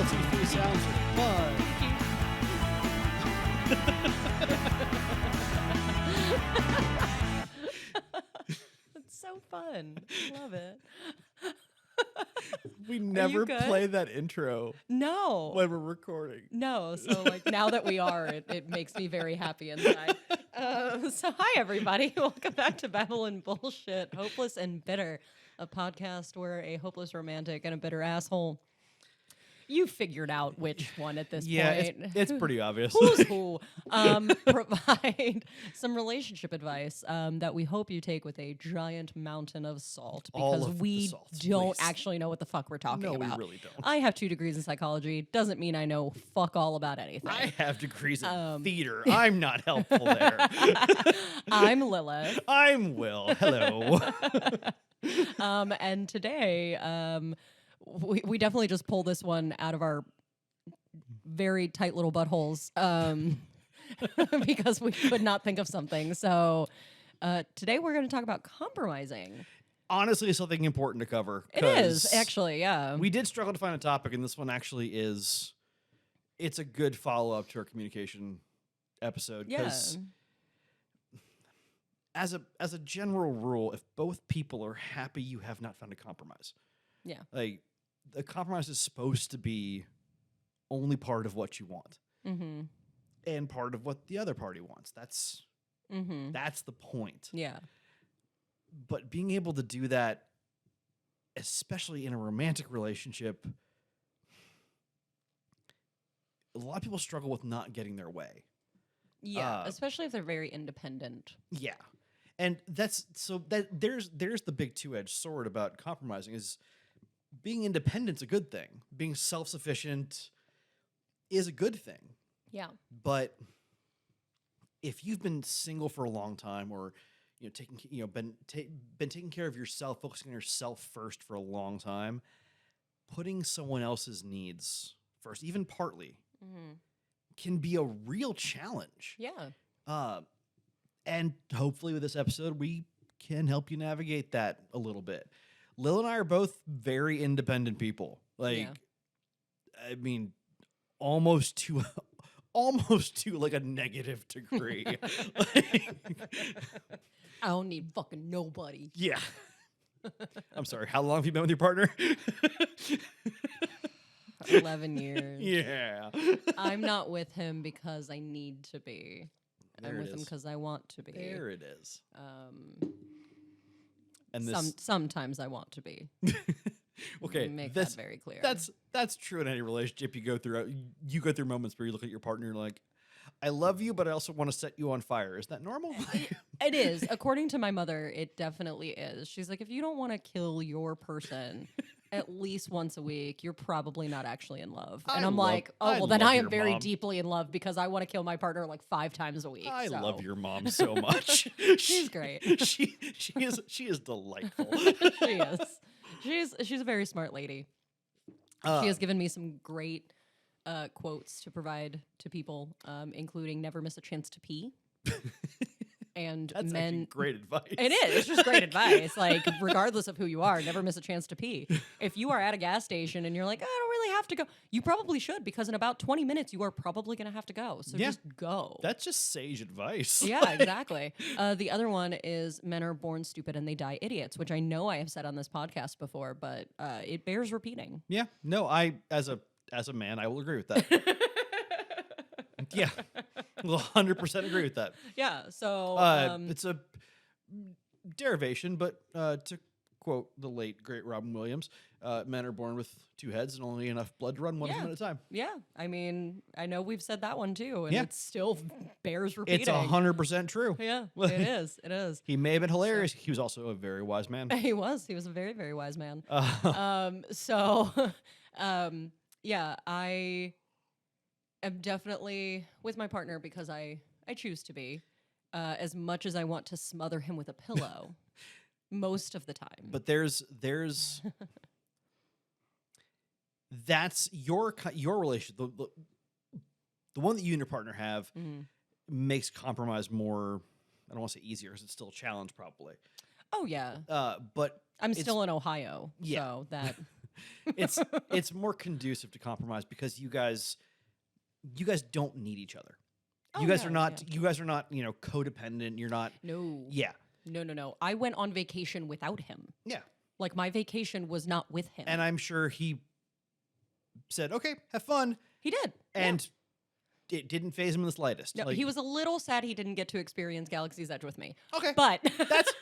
Royalty-free sounds are fun. It's so fun. I love it. We never good? play that intro No. when we're recording. No. So like now that we are, it makes me very happy inside. So hi everybody. Welcome back to Babble and Bullshit, Hopeless and Bitter, a podcast where a hopeless romantic and a bitter asshole. You figured out which one at this point. It's pretty obvious. Who's who? Provide some relationship advice that we hope you take with a giant mountain of salt, All because of the we salt, don't please. actually know what the fuck we're talking No, we about. really don't. I have 2 degrees in psychology. Doesn't mean I know fuck all about anything. I have degrees in theater. I'm not helpful there. I'm Lilith. I'm Will. Hello. And today, we definitely just pull this one out of our very tight little buttholes because we could not think of something. So today we're going to talk about compromising. Honestly, it's something important to cover. It is, 'cause actually, yeah. We did struggle to find a topic, and this one actually is. It's a good follow-up to our communication episode. Yeah. 'Cause as a general rule, if both people are happy, you have not found a compromise. Yeah. Like, the compromise is supposed to be only part of what you want Mm-hmm. and part of what the other party wants. That's the point. Yeah. But being able to do that, especially in a romantic relationship, a lot of people struggle with not getting their way. Yeah. Especially if they're very independent. Yeah. And there's the big two-edged sword about compromising is being independent's a good thing. Being self-sufficient is a good thing. Yeah. But if you've been single for a long time, or been taking care of yourself, focusing on yourself first for a long time, putting someone else's needs first, even partly, can be a real challenge. Yeah. And hopefully with this episode, we can help you navigate that a little bit. Lil and I are both very independent people. I mean, almost to like a negative degree. I don't need fucking nobody. Yeah. I'm sorry. How long have you been with your partner? 11 years. Yeah. I'm not with him because I need to be. There I'm it with him is. because I want to be. There it is. And this Sometimes I want to be. okay. Make that very clear. That's true in any relationship. You go through moments where you look at your partner and you're like, I love you, but I also want to set you on fire. Is that normal? It is. According to my mother, it definitely is. She's like, if you don't want to kill your person at least once a week, you're probably not actually in love. And I'm like, oh, well, then I am very deeply in love because I want to kill my partner like 5 times a week. I love your mom so much. She's great. She is delightful. She is. She's a very smart lady. She has given me some great quotes to provide to people, including never miss a chance to pee. And That's actually great advice. It is. It's just great advice. Like, regardless of who you are, never miss a chance to pee. If you are at a gas station and you're like, I don't really have to go, you probably should, because in about 20 minutes, you are probably going to have to go. So just go. That's just sage advice. Yeah, exactly. The other one is men are born stupid and they die idiots, which I know I have said on this podcast before, but it bears repeating. Yeah. No, I as a man, I will agree with that. Yeah. Will 100% agree with that. Yeah. So it's a derivation, but to quote the late great Robin Williams, men are born with 2 heads and only enough blood to run one of them at a time. Yeah. I mean, I know we've said that one too, and Yeah. it still bears repeating. It's 100% true. Yeah, it is. It is. He may have been hilarious. He was also a very wise man. He was. He was a very, very wise man. Yeah, I am definitely with my partner because I choose to be, as much as I want to smother him with a pillow most of the time. But there's that's your relationship. The one that you and your partner have makes compromise more. I don't want to say easier because it's still a challenge, probably. Oh yeah. But I'm still in Ohio, Yeah. so that it's it's more conducive to compromise because you guys don't need each other. Oh, You guys are no, not yeah. you guys are not, codependent. You're not. No. Yeah. No. I went on vacation without him. Yeah. Like my vacation was not with him. And I'm sure he said, "Okay, have fun." he did. Yeah. And it didn't phase him in the slightest. No, Like, he was a little sad he didn't get to experience Galaxy's Edge with me. okay. But That's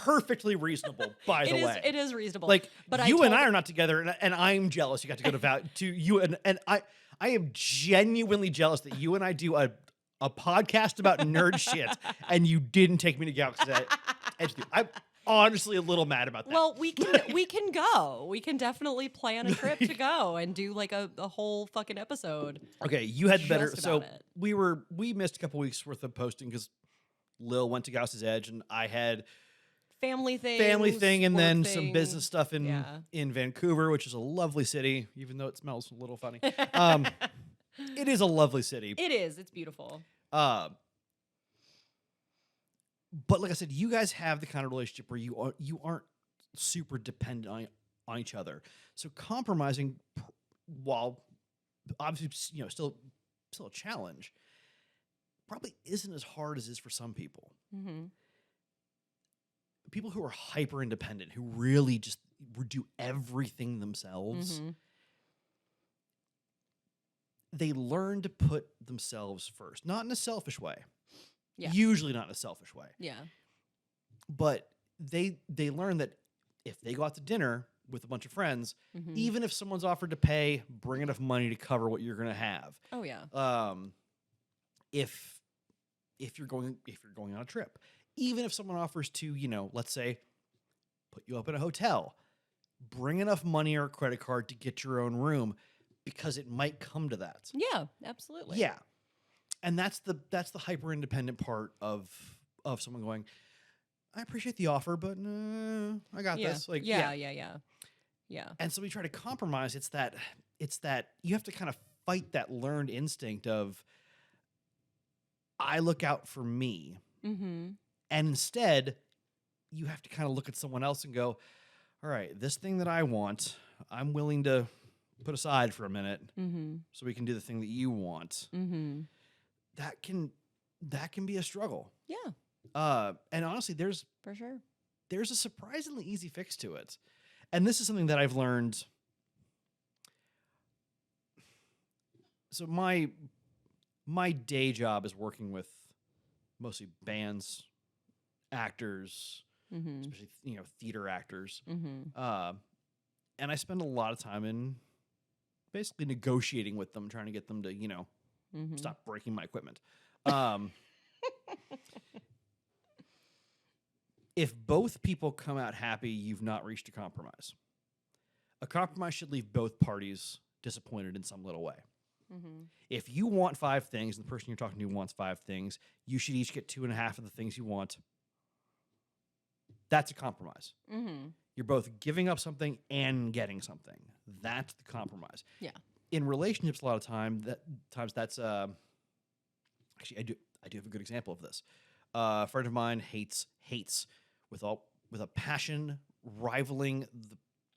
perfectly reasonable, by the way. it is reasonable. Like, but you and told- I are not together, and I'm jealous you got to go to you, and I am genuinely jealous that you and I do a podcast about nerd shit, and you didn't take me to Galaxy's Edge. I'm honestly a little mad about that. Well, we can go. We can definitely plan a trip to go and do like a whole fucking episode. okay, you had better. just So about it. we missed a couple weeks worth of posting because Lil went to Galaxy's Edge, and I had Family thing, and then work some thing. business stuff in Yeah. in Vancouver, which is a lovely city, even though it smells a little funny. It is a lovely city. It is. It's beautiful. But like I said, you guys have the kind of relationship where you aren't super dependent on each other. So compromising, while obviously still a challenge, probably isn't as hard as it is for some people. Mm-hmm. People who are hyper independent, who really just do everything themselves, Mm-hmm. they learn to put themselves first, not in a selfish way. Yeah. Usually not in a selfish way. Yeah. But they learn that if they go out to dinner with a bunch of friends, Mm-hmm. even if someone's offered to pay, bring enough money to cover what you're going to have. Oh yeah. If you're going on a trip, even if someone offers to, let's say, put you up in a hotel, bring enough money or a credit card to get your own room, because it might come to that. Yeah. Absolutely. Yeah. And that's the hyper independent part of someone going, I appreciate the offer, but I got Yeah. this. Like, Yeah. And so we try to compromise. It's that you have to kind of fight that learned instinct of, I look out for me. Mm-hmm. And instead, you have to kind of look at someone else and go, all right, this thing that I want, I'm willing to put aside for a minute Mm-hmm. so we can do the thing that you want. Mm-hmm. That can be a struggle. Yeah. And honestly, there's For sure. a surprisingly easy fix to it. And this is something that I've learned. So my day job is working with mostly bands, actors, Mm-hmm. especially theater actors. Mm-hmm. And I spend a lot of time in basically negotiating with them, trying to get them to, Mm-hmm. stop breaking my equipment. If both people come out happy, you've not reached a compromise. A compromise should leave both parties disappointed in some little way. Mm-hmm. If you want 5 things and the person you're talking to wants 5 things, you should each get 2.5 of the things you want. That's a compromise. Mm-hmm. You're both giving up something and getting something. That's the compromise. Yeah. In relationships, a lot of times that's actually I do have a good example of this. A friend of mine hates with a passion rivaling the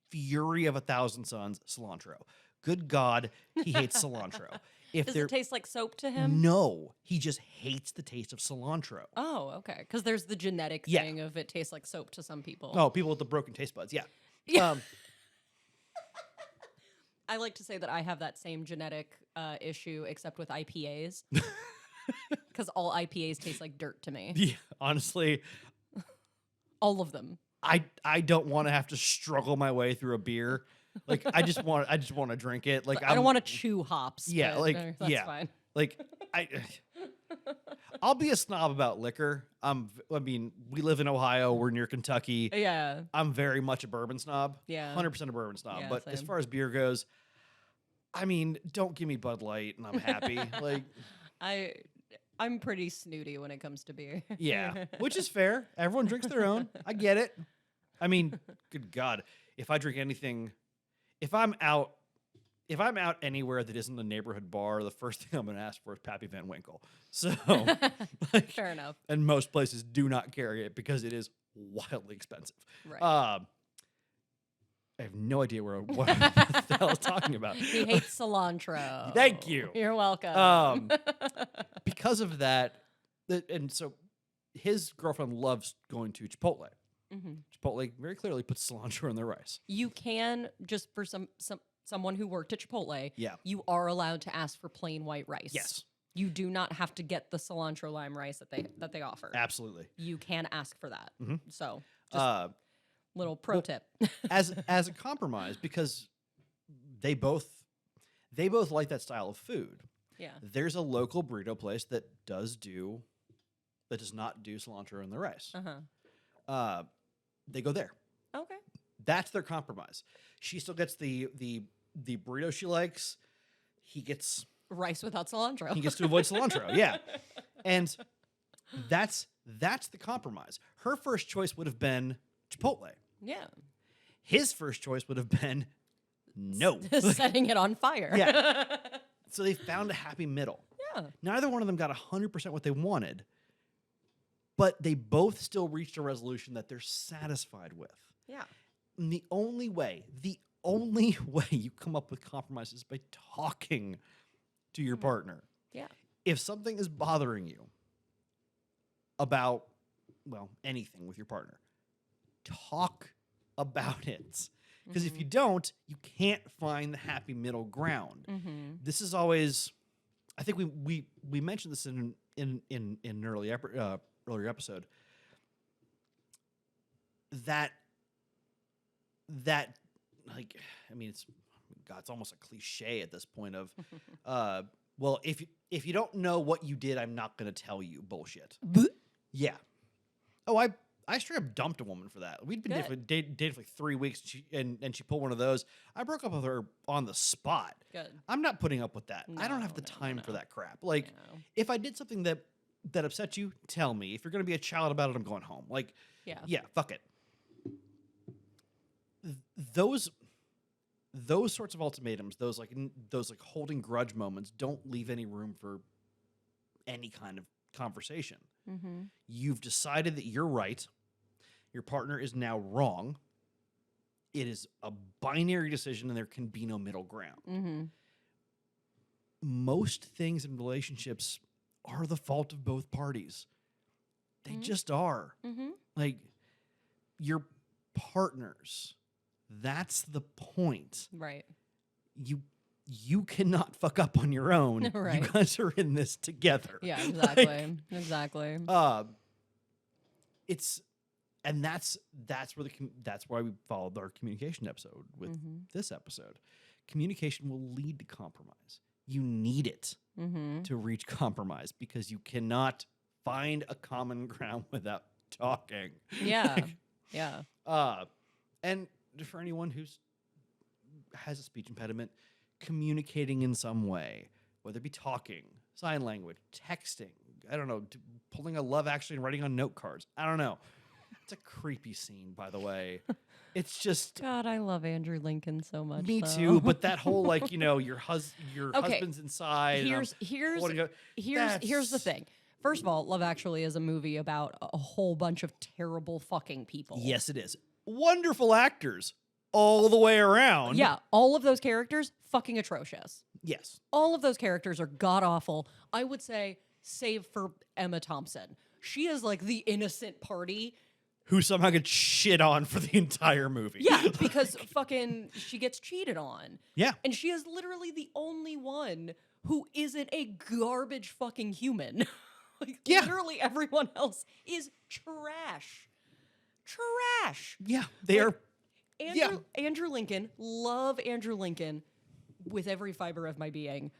fury of 1,000 suns cilantro. Good God, he hates cilantro. If Does there it taste like soap to him? no, he just hates the taste of cilantro. Oh, okay. Because there's the genetic Yeah. thing of it tastes like soap to some people. Oh, people with the broken taste buds, yeah. Yeah. Um, I like to say that I have that same genetic issue, except with IPAs. Because all IPAs taste like dirt to me. yeah, honestly, All of them. I don't want to have to struggle my way through a beer. Like I just want to drink it. Like I don't want to chew hops. Yeah, but, like, that's yeah. fine. Like I'll be a snob about liquor. I mean, we live in Ohio. We're near Kentucky. Yeah. I'm very much a bourbon snob. Yeah. 100% a bourbon snob. Yeah, But as same. far as beer goes, I mean, don't give me Bud Light and I'm happy. Like, I'm pretty snooty when it comes to beer. yeah, which is fair. Everyone drinks their own. I get it. I mean, good God, if I drink anything, if I'm out anywhere that isn't a neighborhood bar, the first thing I'm going to ask for is Pappy Van Winkle. So, like, Fair enough. and most places do not carry it because it is wildly expensive. Right. I have no idea what the hell I was talking about. He hates cilantro. Thank you. You're welcome. Because of that, and so his girlfriend loves going to Chipotle. Chipotle very clearly puts cilantro in their rice. You can, just for someone who worked at Chipotle, Yeah. you are allowed to ask for plain white rice. Yes. You do not have to get the cilantro lime rice that they offer. Absolutely. You can ask for that. So, just Uh, little pro tip. as a compromise, because they both like that style of food. Yeah. There's a local burrito place that does not do cilantro in the rice. They go there. Okay. That's their compromise. She still gets the burrito she likes. He gets Rice without cilantro. to avoid cilantro. Yeah. And that's the compromise. Her first choice would have been Chipotle. Yeah. His first choice would have been no. Setting it on fire. Yeah. So they found a happy middle. Yeah. Neither one of them got 100% what they wanted, but they both still reached a resolution that they're satisfied with. Yeah. And the only way you come up with compromise is by talking to your partner. Yeah. If something is bothering you about, well, anything with your partner, talk about it. Because if you don't, you can't find the happy middle ground. This is always, I think we mentioned this in an earlier episode, that like, I mean, it's almost a cliche at this point of, well, if you don't know what you did, I'm not going to tell you bullshit. Yeah. Oh, I straight up dumped a woman for that. We'd been dating for like 3 weeks, and she pulled one of those. I broke up with her on the spot. Good. I'm not putting up with that. I don't have the time for that crap. Like, if I did something that upset you, tell me. If you're going to be a child about it, I'm going home. Like, yeah, fuck it. Those sorts of ultimatums, those holding grudge moments, don't leave any room for any kind of conversation. You've decided that you're right. Your partner is now wrong. It is a binary decision, and there can be no middle ground. Most things in relationships are the fault of both parties. They just are. Like, your partners. That's the point. Right. You cannot fuck up on your own. Right. You guys are in this together. Yeah, exactly. Exactly. That's why we followed our communication episode with this episode. Communication will lead to compromise. You need it to reach compromise, because you cannot find a common ground without talking. Yeah. Yeah. And for anyone has a speech impediment, communicating in some way, whether it be talking, sign language, texting, I don't know, pulling a Love Actually and writing on note cards. I don't know. It's a creepy scene, by the way. It's just, God, I love Andrew Lincoln so much. me though. too. But that whole, like, your husband's inside. and I'm Here's holding a- here's the that's- thing. First of all, Love Actually is a movie about a whole bunch of terrible fucking people. Yes, it is. Wonderful actors all the way around. Yeah, all of those characters fucking atrocious. Yes. All of those characters are god awful. I would say, save for Emma Thompson. She is like the innocent party. Who somehow gets shit on for the entire movie. Yeah, because fucking she gets cheated on. Yeah. And she is literally the only one who isn't a garbage fucking human. Like, Yeah. literally everyone else is trash. Trash. Yeah. They are. Andrew Lincoln, love Andrew Lincoln with every fiber of my being.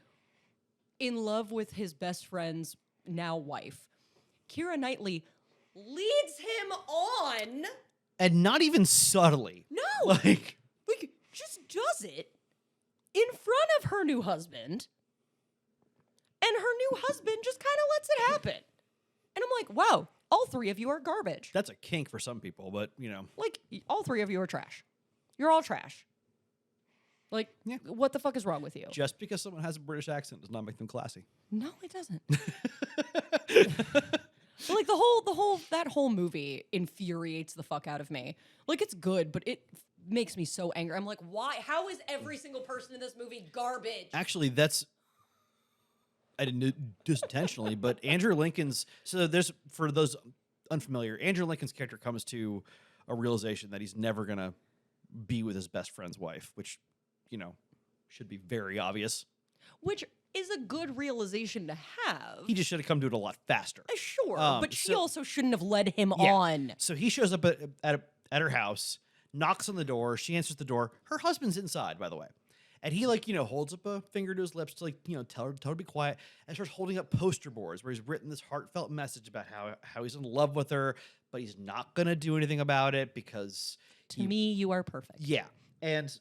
In love with his best friend's now wife. Keira Knightley leads him on. And not even subtly. No. Like, Just does it in front of her new husband. And her new husband just kind of lets it happen. And I'm like, wow, all three of you are garbage. that's a kink for some people, but, Like, all three of you are trash. You're all trash. Like, Yeah. what the fuck is wrong with you? just because someone has a British accent does not make them classy. No, it doesn't. Like, that whole movie infuriates the fuck out of me. Like, it's good, but makes me so angry. I'm like, why? How is every single person in this movie garbage? Actually, I didn't do this intentionally, but Andrew Lincoln's. So there's, for those unfamiliar, Andrew Lincoln's character comes to a realization that he's never gonna be with his best friend's wife, which, should be very obvious. Which is a good realization to have. He just should have come to it a lot faster. Sure, but she so- also shouldn't have led him Yeah. on. So he shows up at her house, knocks on the door. She answers the door. Her husband's inside, by the way. And he, holds up a finger to his lips to, tell her to be quiet, and starts holding up poster boards where he's written this heartfelt message about how he's in love with her, but he's not going to do anything about it because... To me, you are perfect. Yeah. And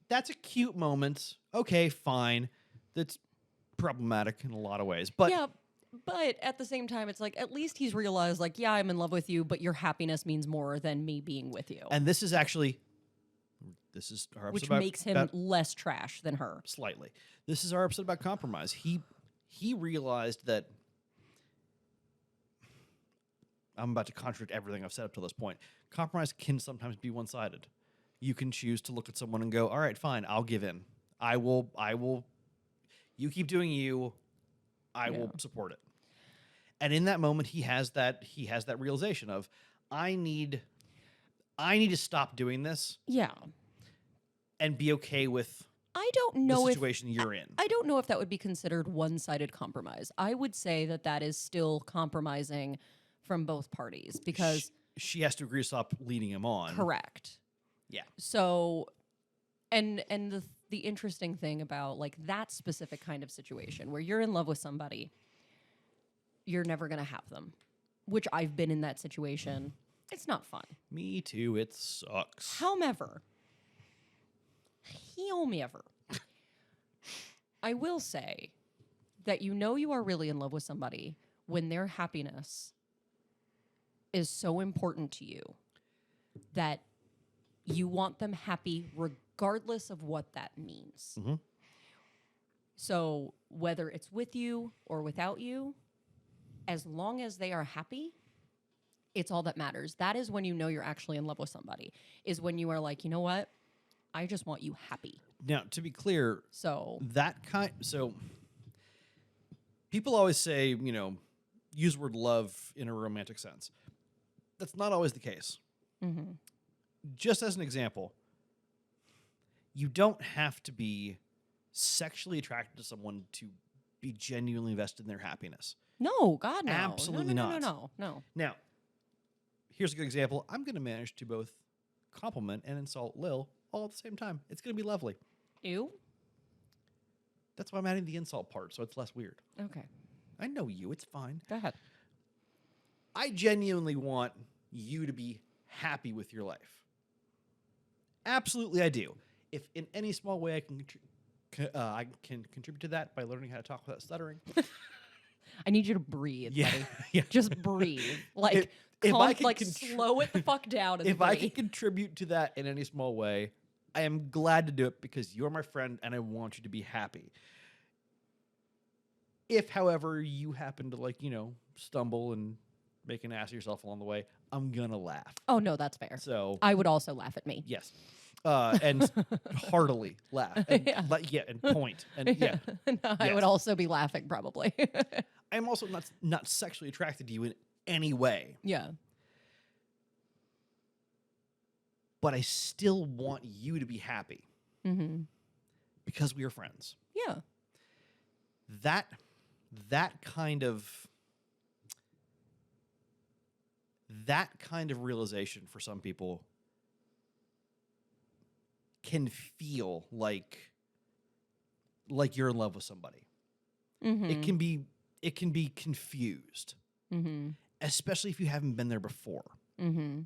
that's a cute moment. Okay, fine. That's problematic in a lot of ways. But Yeah, but at the same time, it's like, at least he's realized, like, yeah, I'm in love with you, but your happiness means more than me being with you. and this is our episode Which about, makes him less trash than her. slightly. This is our episode about compromise. He realized that I'm about to contradict everything I've said up to this point. Compromise can sometimes be one-sided. You can choose to look at someone and go, "All right, fine, I'll give in. I will you keep doing you, I will support it." And in that moment he has that realization of I need to stop doing this Yeah. and be okay with I don't the know situation you're in. I don't know if that would be considered one-sided compromise. I would say that is still compromising from both parties because She has to agree to stop leading him on. correct. Yeah. So and the interesting thing about like that specific kind of situation where you're in love with somebody, you're never going to have them, which I've been in that situation. It's not fun. Me too. It sucks. However, I will say that you are really in love with somebody when their happiness is so important to you that you want them happy regardless of what that means. Mhm. So whether it's with you or without you, as long as they are happy, it's all that matters. That is when you know you're actually in love with somebody, is when you are like, you know what? I just want you happy. Now, to be clear, So so people always say, use the word love in a romantic sense. That's not always the case. mhm. Just as an example, you don't have to be sexually attracted to someone to be genuinely invested in their happiness. No, God, no. Absolutely no, not. No. Now, here's a good example. I'm going to manage to both compliment and insult Lil all at the same time. It's going to be lovely. Ew. That's why I'm adding the insult part, so it's less weird. Okay. I know you. It's fine. Go ahead. I genuinely want you to be happy with your life. Absolutely, I do. If in any small way I can contribute to that by learning how to talk without stuttering. I need you to breathe, Yeah, buddy. yeah. Just breathe. Like, If I can slow it the fuck down. And If I can breathe. contribute to that in any small way, I am glad to do it because you're my friend and I want you to be happy. If, however, you happen to stumble and make an ass of yourself along the way, I'm gonna laugh. Oh, no, that's fair. So I would also laugh at me. yes, and heartily laugh. And, Yeah. and point. And yeah, No, I Yes. would also be laughing probably. I'm also not sexually attracted to you in any way, Yeah. but I still want you to be happy Mm-hmm. because we are friends. Yeah. That kind of realization for some people can feel like you're in love with somebody. Mm-hmm. It can be confused, Mm-hmm. especially if you haven't been there before. Mm-hmm.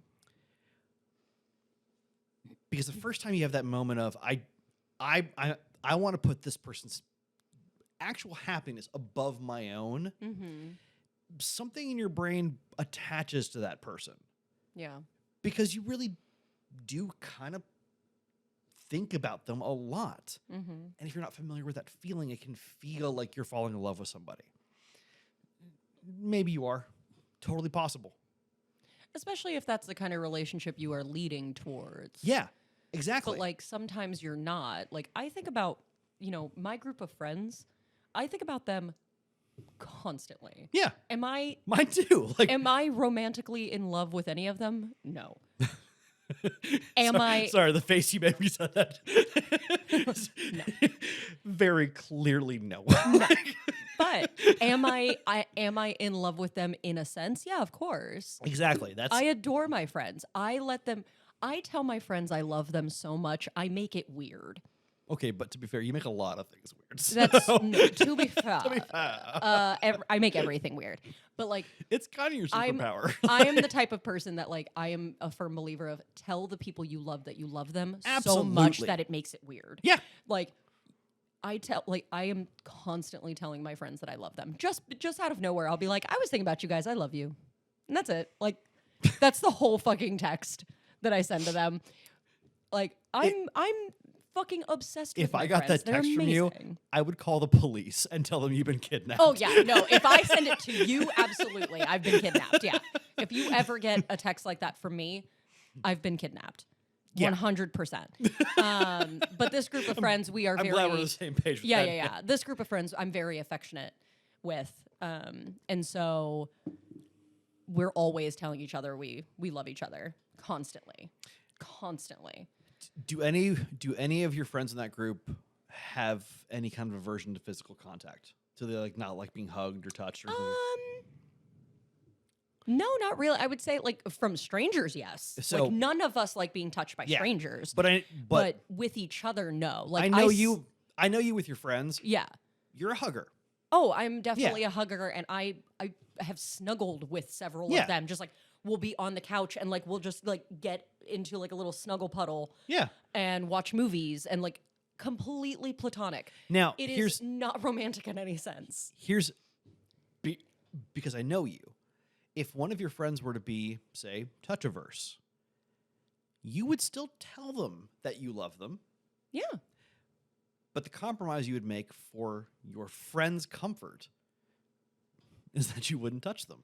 Because the first time you have that moment of I want to put this person's actual happiness above my own, Mm-hmm. something in your brain attaches to that person Yeah. because you really do kind of think about them a lot. Mm-hmm. And if you're not familiar with that feeling, it can feel like you're falling in love with somebody. Maybe you are. Totally possible. Especially if that's the kind of relationship you are leading towards. Yeah. Exactly. But like sometimes you're not. Like I think about, my group of friends, I think about them constantly. Yeah, Am I mine too. Like, am I romantically in love with any of them? No. Am sorry, I sorry, the face you made me said that. No. Very clearly, no. No. But am I in love with them in a sense? Yeah, of course. Exactly. That's I adore my friends. I tell my friends I love them so much, I make it weird. okay. But to be fair, you make a lot of things weird. That's so- to be fair. to be fair, I make everything weird. But like it's kind of your I'm- superpower. I am the type of person that like I am a firm believer of tell the people you love that you love them so much Absolutely. that it makes it weird. Yeah. Like I am constantly telling my friends that I love them. Just out of nowhere, I'll be like, I was thinking about you guys. I love you. And that's it. Like that's the whole fucking text that I send to them. Like I'm fucking obsessed with If my I got friends. that They're text from you, amazing. I would call the police and tell them you've been kidnapped. Oh yeah, no. If I send it to you, absolutely, I've been kidnapped. Yeah. If you ever get a text like that from me, I've been kidnapped. Yeah. 100%. But this group of friends, we are I'm very. glad we're on the same page. With Yeah, that. yeah, yeah. This group of friends, I'm very affectionate with, and so we're always telling each other we love each other constantly. Do any of your friends in that group have any kind of aversion to physical contact? Do they like not like being hugged or touched or anything? No, not really. I would say like from strangers, yes. So- like none of us like being touched by Yeah. strangers, but but with each other, no. Like I know s- you. I know you with your friends. Yeah. You're a hugger. Oh, I'm definitely a hugger, and I have snuggled with several Yeah. of them. Just like we'll be on the couch and like we'll just like get into like a little snuggle puddle Yeah. and watch movies and like completely platonic. Now It here's is not romantic in any sense. because I know you. If one of your friends were to be, say, touch averse, you would still tell them that you love them. Yeah. But the compromise you would make for your friend's comfort is that you wouldn't touch them.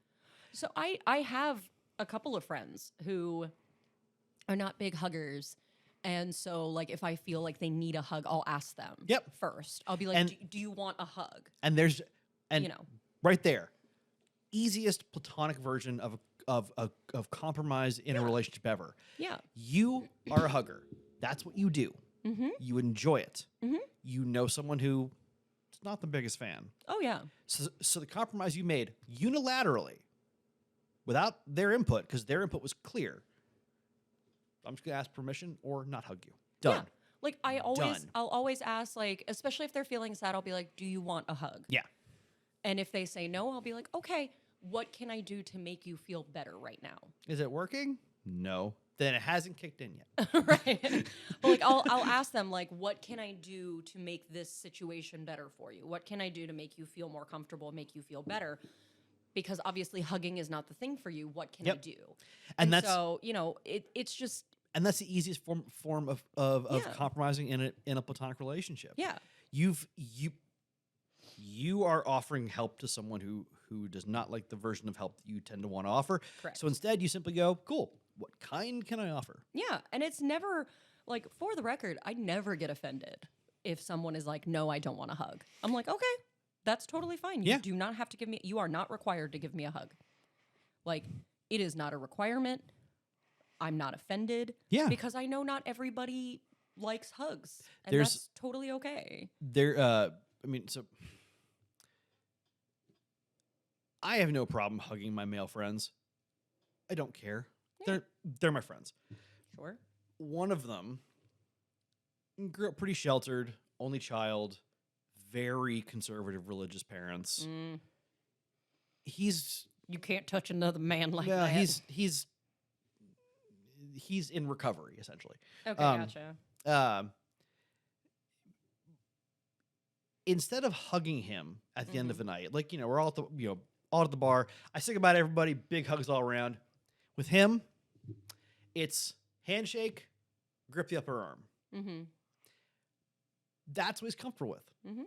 So I have a couple of friends who are not big huggers. And so like if I feel like they need a hug, I'll ask them Yep. first. I'll be like, And- do you want a hug? And there's You know. right there, easiest platonic version of compromise in a relationship ever. Yeah. You are a hugger. That's what you do. Mm-hmm. You enjoy it. Mhm. You know someone who is not the biggest fan. Oh yeah. So the compromise you made unilaterally, without their input, because their input was clear. I'm just gonna ask permission or not hug you. Done. Yeah. Like I'll Done. always ask, like, especially if they're feeling sad, I'll be like, do you want a hug? Yeah. And if they say no, I'll be like, okay, what can I do to make you feel better right now? Is it working? No. Then it hasn't kicked in yet. Right. But like I'll ask them like, what can I do to make this situation better for you? What can I do to make you feel more comfortable, make you feel better? Because obviously hugging is not the thing for you. What can I Yep. do? And that's so, it's just and that's the easiest form of Yeah. compromising in a platonic relationship. yeah. You are offering help to someone who does not like the version of help that you tend to want to offer. Correct. So instead you simply go, cool, what kind can I offer? Yeah, and it's never like for the record, I never get offended if someone is like, "No, I don't want a hug." I'm like, "Okay, that's totally fine. Yeah. You do not have to give me. You are not required to give me a hug. Like, it is not a requirement. I'm not offended. Yeah. because I know not everybody likes hugs, and There's- that's totally okay. So I have no problem hugging my male friends. I don't care. Yeah. They're my friends. Sure. One of them grew up pretty sheltered, only child, very conservative religious parents. Mm, He's you can't touch another man like yeah, that. he's in recovery essentially. okay. um, Gotcha. Instead of hugging him at the end Mm-hmm. of the night, like we're all at all at the bar. I say goodbye to everybody, big hugs all around. With him, it's handshake, grip the upper arm. Mm-hmm. That's what he's comfortable with. Mm-hmm.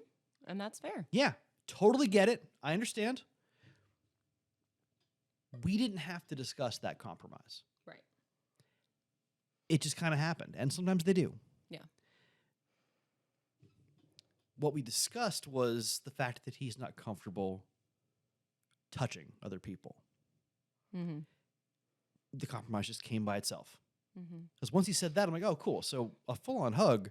And that's fair. Yeah, totally get it. I understand. We didn't have to discuss that compromise. Right. it just kind of happened. And sometimes they do. Yeah. What we discussed was the fact that he's not comfortable touching other people. Mm-hmm. The compromise just came by itself. Mm-hmm. Because once he said that, I'm like, oh, cool. So a full-on hug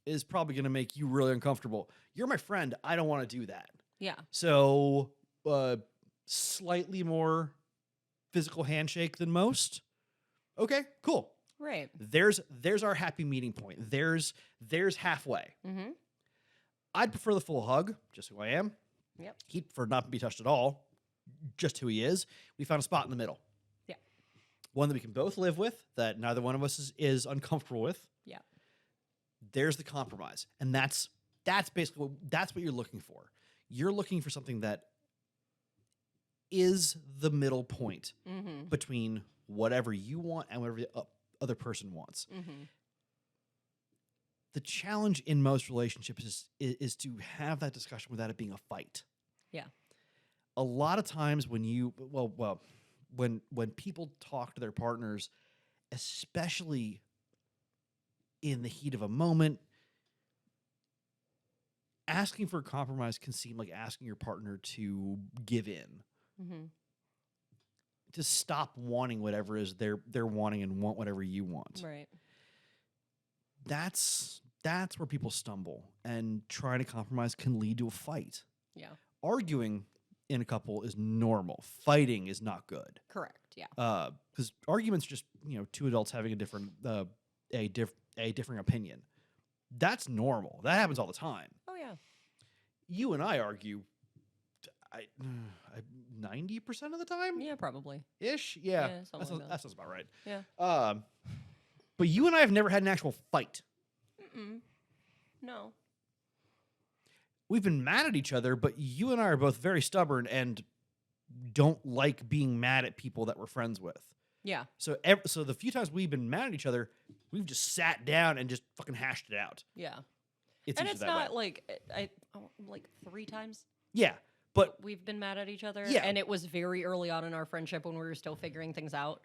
is probably going to make you really uncomfortable. You're my friend. I don't want to do that. Yeah. So slightly more physical handshake than most. Okay, cool. Right. There's our happy meeting point. There's halfway. Mm-hmm. I'd prefer the full hug, just who I am. Yep. He'd prefer not to be touched at all, just who he is. We found a spot in the middle. Yeah. One that we can both live with, that neither one of us is uncomfortable with. Yeah. There's the compromise. And that's basically what you're looking for. You're looking for something that is the middle point Mm-hmm. between whatever you want and whatever the other person wants. Mm-hmm. The challenge in most relationships is to have that discussion without it being a fight. Yeah. A lot of times when when people talk to their partners, especially in the heat of a moment, asking for a compromise can seem like asking your partner to give in, Mm-hmm. to stop wanting whatever is they're wanting and want whatever you want. Right. That's where people stumble, and trying to compromise can lead to a fight. Yeah. Arguing in a couple is normal. Fighting is not good. Correct. Yeah. Because arguments are just two adults having a different differing opinion. That's normal. That happens all the time. Oh yeah. You and I argue 90% of the time Yeah, probably. ish. Yeah, Yeah, something like that. that sounds about right. Yeah. But you and I have never had an actual fight. Mm-mm. No. We've been mad at each other, but you and I are both very stubborn and don't like being mad at people that we're friends with. Yeah. So so the few times we've been mad at each other, we've just sat down and just fucking hashed it out. Yeah. It's And usually it's that not way. like 3 times Yeah, but we've been mad at each other. Yeah. And it was very early on in our friendship when we were still figuring things out.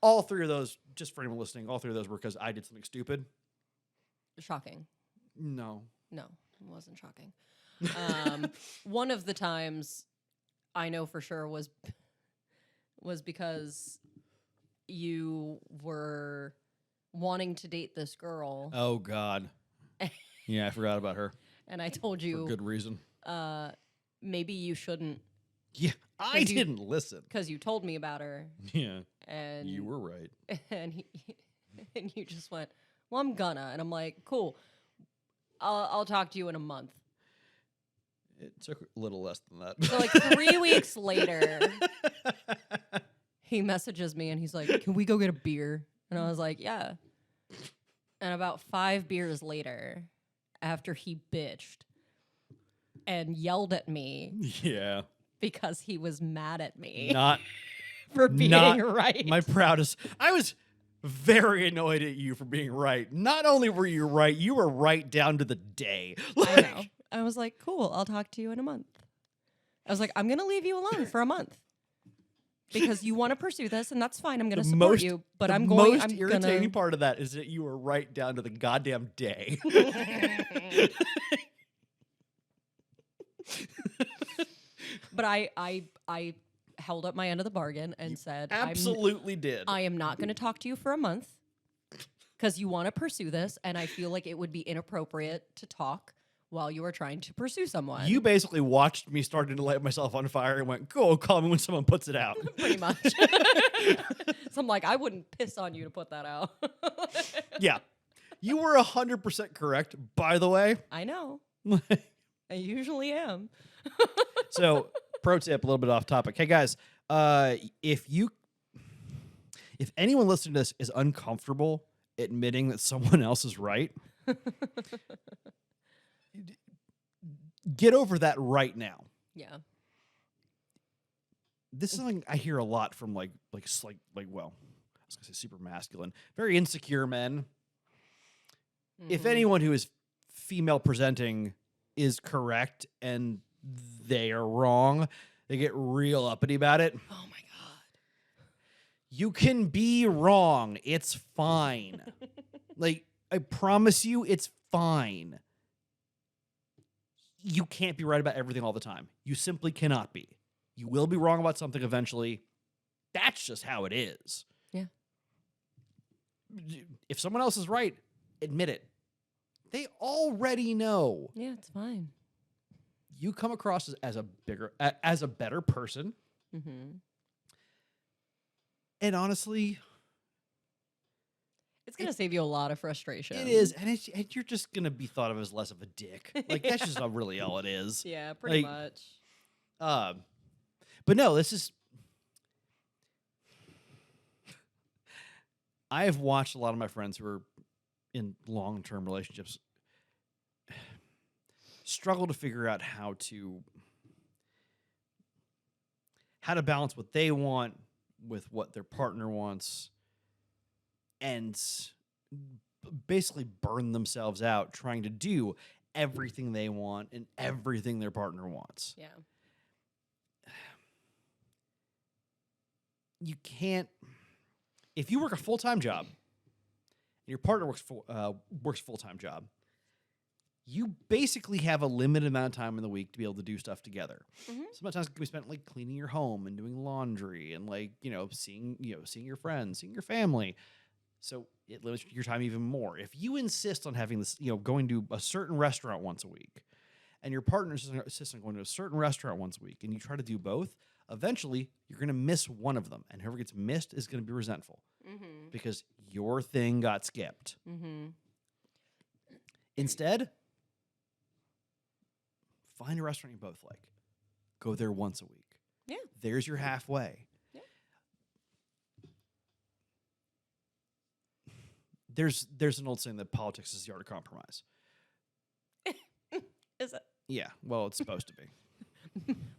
all 3 of those, just for anyone listening, all 3 of those were because I did something stupid. Shocking. No. No, it wasn't shocking. One of the times I know for sure was because you were wanting to date this girl, Oh, God. Yeah, I forgot about her. and I told For you good reason. maybe you shouldn't Yeah, I 'Cause you- didn't listen. because you told me about her, Yeah, and you were right. and and you just went, well, I'm gonna, and I'm like, cool. I'll talk to you in a month. It took a little less than that. So like 3 weeks later, he messages me and he's like, can we go get a beer? And I was like, yeah. And about 5 beers later, after he bitched and yelled at me Yeah. because he was mad at me Not for being not right. my proudest. I was very annoyed at you for being right. Not only were you were right down to the day. I know. I was like, cool, I'll talk to you in a month. I was like, I'm going to leave you alone for a month. Because you want to pursue this, and that's fine. I'm going to support you, but the most irritating part of that is that you were right down to the goddamn day. But I held up my end of the bargain and said, Absolutely did. I am not going to talk to you for a month because you want to pursue this, and I feel like it would be inappropriate to talk while you are trying to pursue someone. You basically watched me starting to light myself on fire and went, "Cool, call me when someone puts it out." Pretty much. So I'm like, I wouldn't piss on you to put that out. Yeah, you were 100% correct. By the way, I know. I usually am. so pro tip, a little bit off topic. Hey guys, if anyone listening to this is uncomfortable admitting that someone else is right, get over that right now. Yeah. This is something I hear a lot from well, I was gonna say super masculine, very insecure men. If Mhm. anyone who is female presenting is correct and they are wrong, they get real uppity about it. Oh my God. You can be wrong. It's fine. Like, I promise you, it's fine. You can't be right about everything all the time. You simply cannot be. You will be wrong about something eventually. That's just how it is. Yeah. If someone else is right, admit it. They already know. Yeah, it's fine. You come across as a better person. Mm-hmm. And honestly, It's going to save you a lot of frustration. it is. And you're just going to be thought of as less of a dick. Like, that's just not really all it is. Yeah, pretty Like, much. But no, this is. I have watched a lot of my friends who are in long-term relationships struggle to figure out how to balance what they want with what their partner wants, and basically burn themselves out trying to do everything they want and everything their partner wants. Yeah. You can't. If you work a full-time job and your partner works full-time job, you basically have a limited amount of time in the week to be able to do stuff together. Mm-hmm. Sometimes it can be spent like cleaning your home and doing laundry and like, seeing your friends, seeing your family. So it limits your time even more. If you insist on having this, going to a certain restaurant once a week, and your partner insists on going to a certain restaurant once a week, and you try to do both, eventually you're going to miss one of them, and whoever gets missed is going to be resentful because your thing got skipped. Mm-hmm. Instead, find a restaurant you both like. Go there once a week. Yeah. There's your halfway. Yeah. There's an old saying that politics is the art of compromise. Is it Yeah, well, it's supposed to be.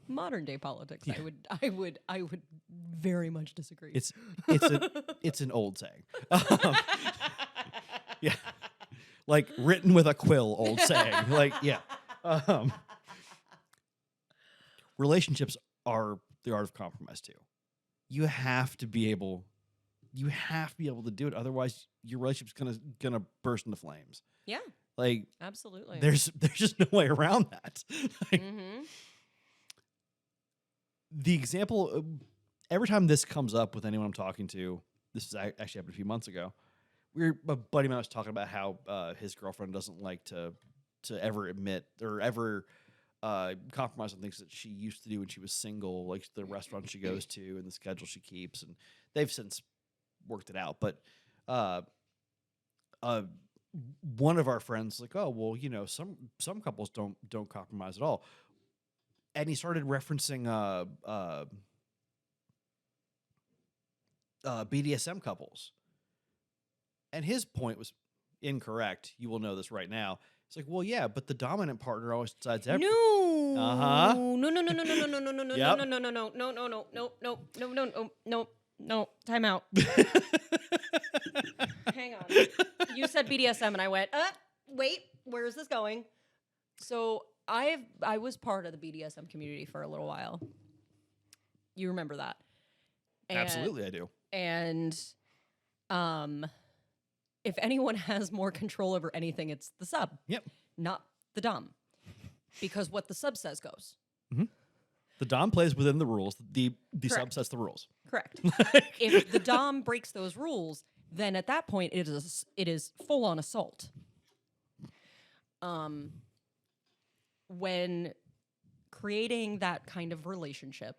modern day politics? Yeah. I would very much disagree. It's an old saying. Yeah, like written with a quill, old saying. Like, yeah. Relationships are the art of compromise too. You have to be able to do it. Otherwise, your relationship's gonna burst into flames. Yeah, Like, absolutely. there's just no way around that. Like, Mm-hmm. the example, every time this comes up with anyone I'm talking to, this is actually happened a few months ago. A buddy of mine was talking about how his girlfriend doesn't like to ever admit or ever compromise on things that she used to do when she was single, like the restaurant she goes to and the schedule she keeps, and they've since worked it out. But one of our friends like, oh well, some couples don't compromise at all, and he started referencing BDSM couples, and his point was incorrect. You will know this right now. It's like, well, yeah, but the dominant partner always decides everything. No. Uh-huh. No. No. No. No. No. No. No. No. No. Yep. No. No. No. No. No. No. No. No. No. No. No. No. No. No. Time out. Hang on. You said BDSM, and I went, wait, where is this going? So I was part of the BDSM community for a little while. You remember that? And, Absolutely, I do. And, if anyone has more control over anything, it's the sub. Yep. Not the dom. Because what the sub says goes. The dom plays within the rules. The sub Correct. sets the rules. Correct. If the dom breaks those rules, then at that point it is full on assault. When creating that kind of relationship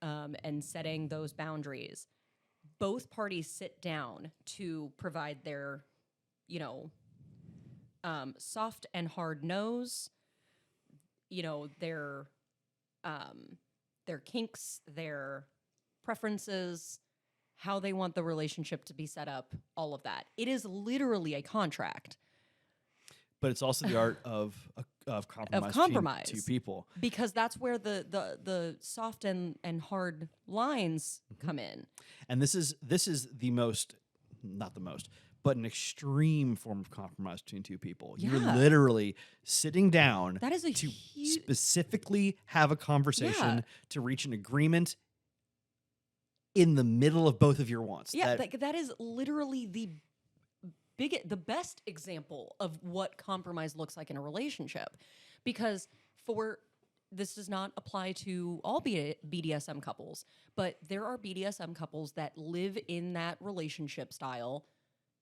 and setting those boundaries, both parties sit down to provide their, soft and hard no's, their kinks, their preferences, how they want the relationship to be set up, all of that. It is literally a contract. But it's also the art of compromise. compromise. Between two people. Because that's where the soft and hard lines come in. And this is the most, not the most, but an extreme form of compromise between two people. You're Yeah. literally sitting down That is a to huge... specifically have a conversation Yeah. to reach an agreement in the middle of both of your wants. Yeah, that is literally the best example of what compromise looks like in a relationship. Because this does not apply to all BDSM couples, but there are BDSM couples that live in that relationship style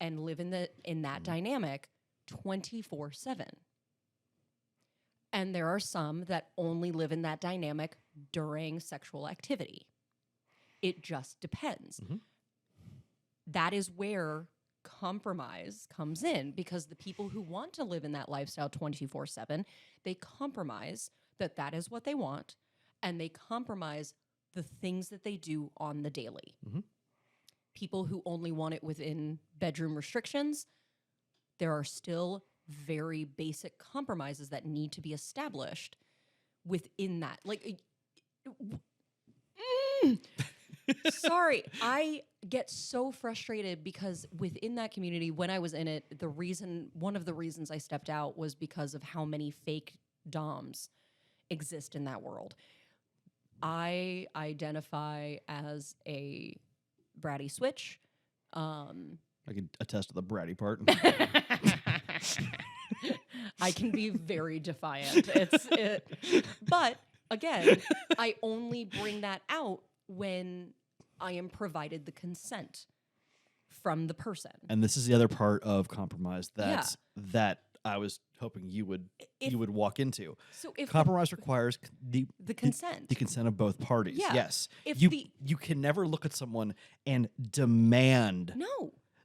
and live in that dynamic 24/7. And there are some that only live in that dynamic during sexual activity. It just depends. That is where compromise comes in, because the people who want to live in that lifestyle 24/7, they compromise that is what they want, and they compromise the things that they do on the daily. People who only want it within bedroom restrictions, there are still very basic compromises that need to be established within that. Like, sorry, I get so frustrated because within that community, when I was in it, one of the reasons I stepped out was because of how many fake doms exist in that world. I identify as a bratty switch. I can attest to the bratty part. I can be very defiant. But again, I only bring that out when I am provided the consent from the person. And this is the other part of compromise that I was hoping you would walk into. So if compromise requires the consent, the consent of both parties. Yeah. Yes, If you can never look at someone and demand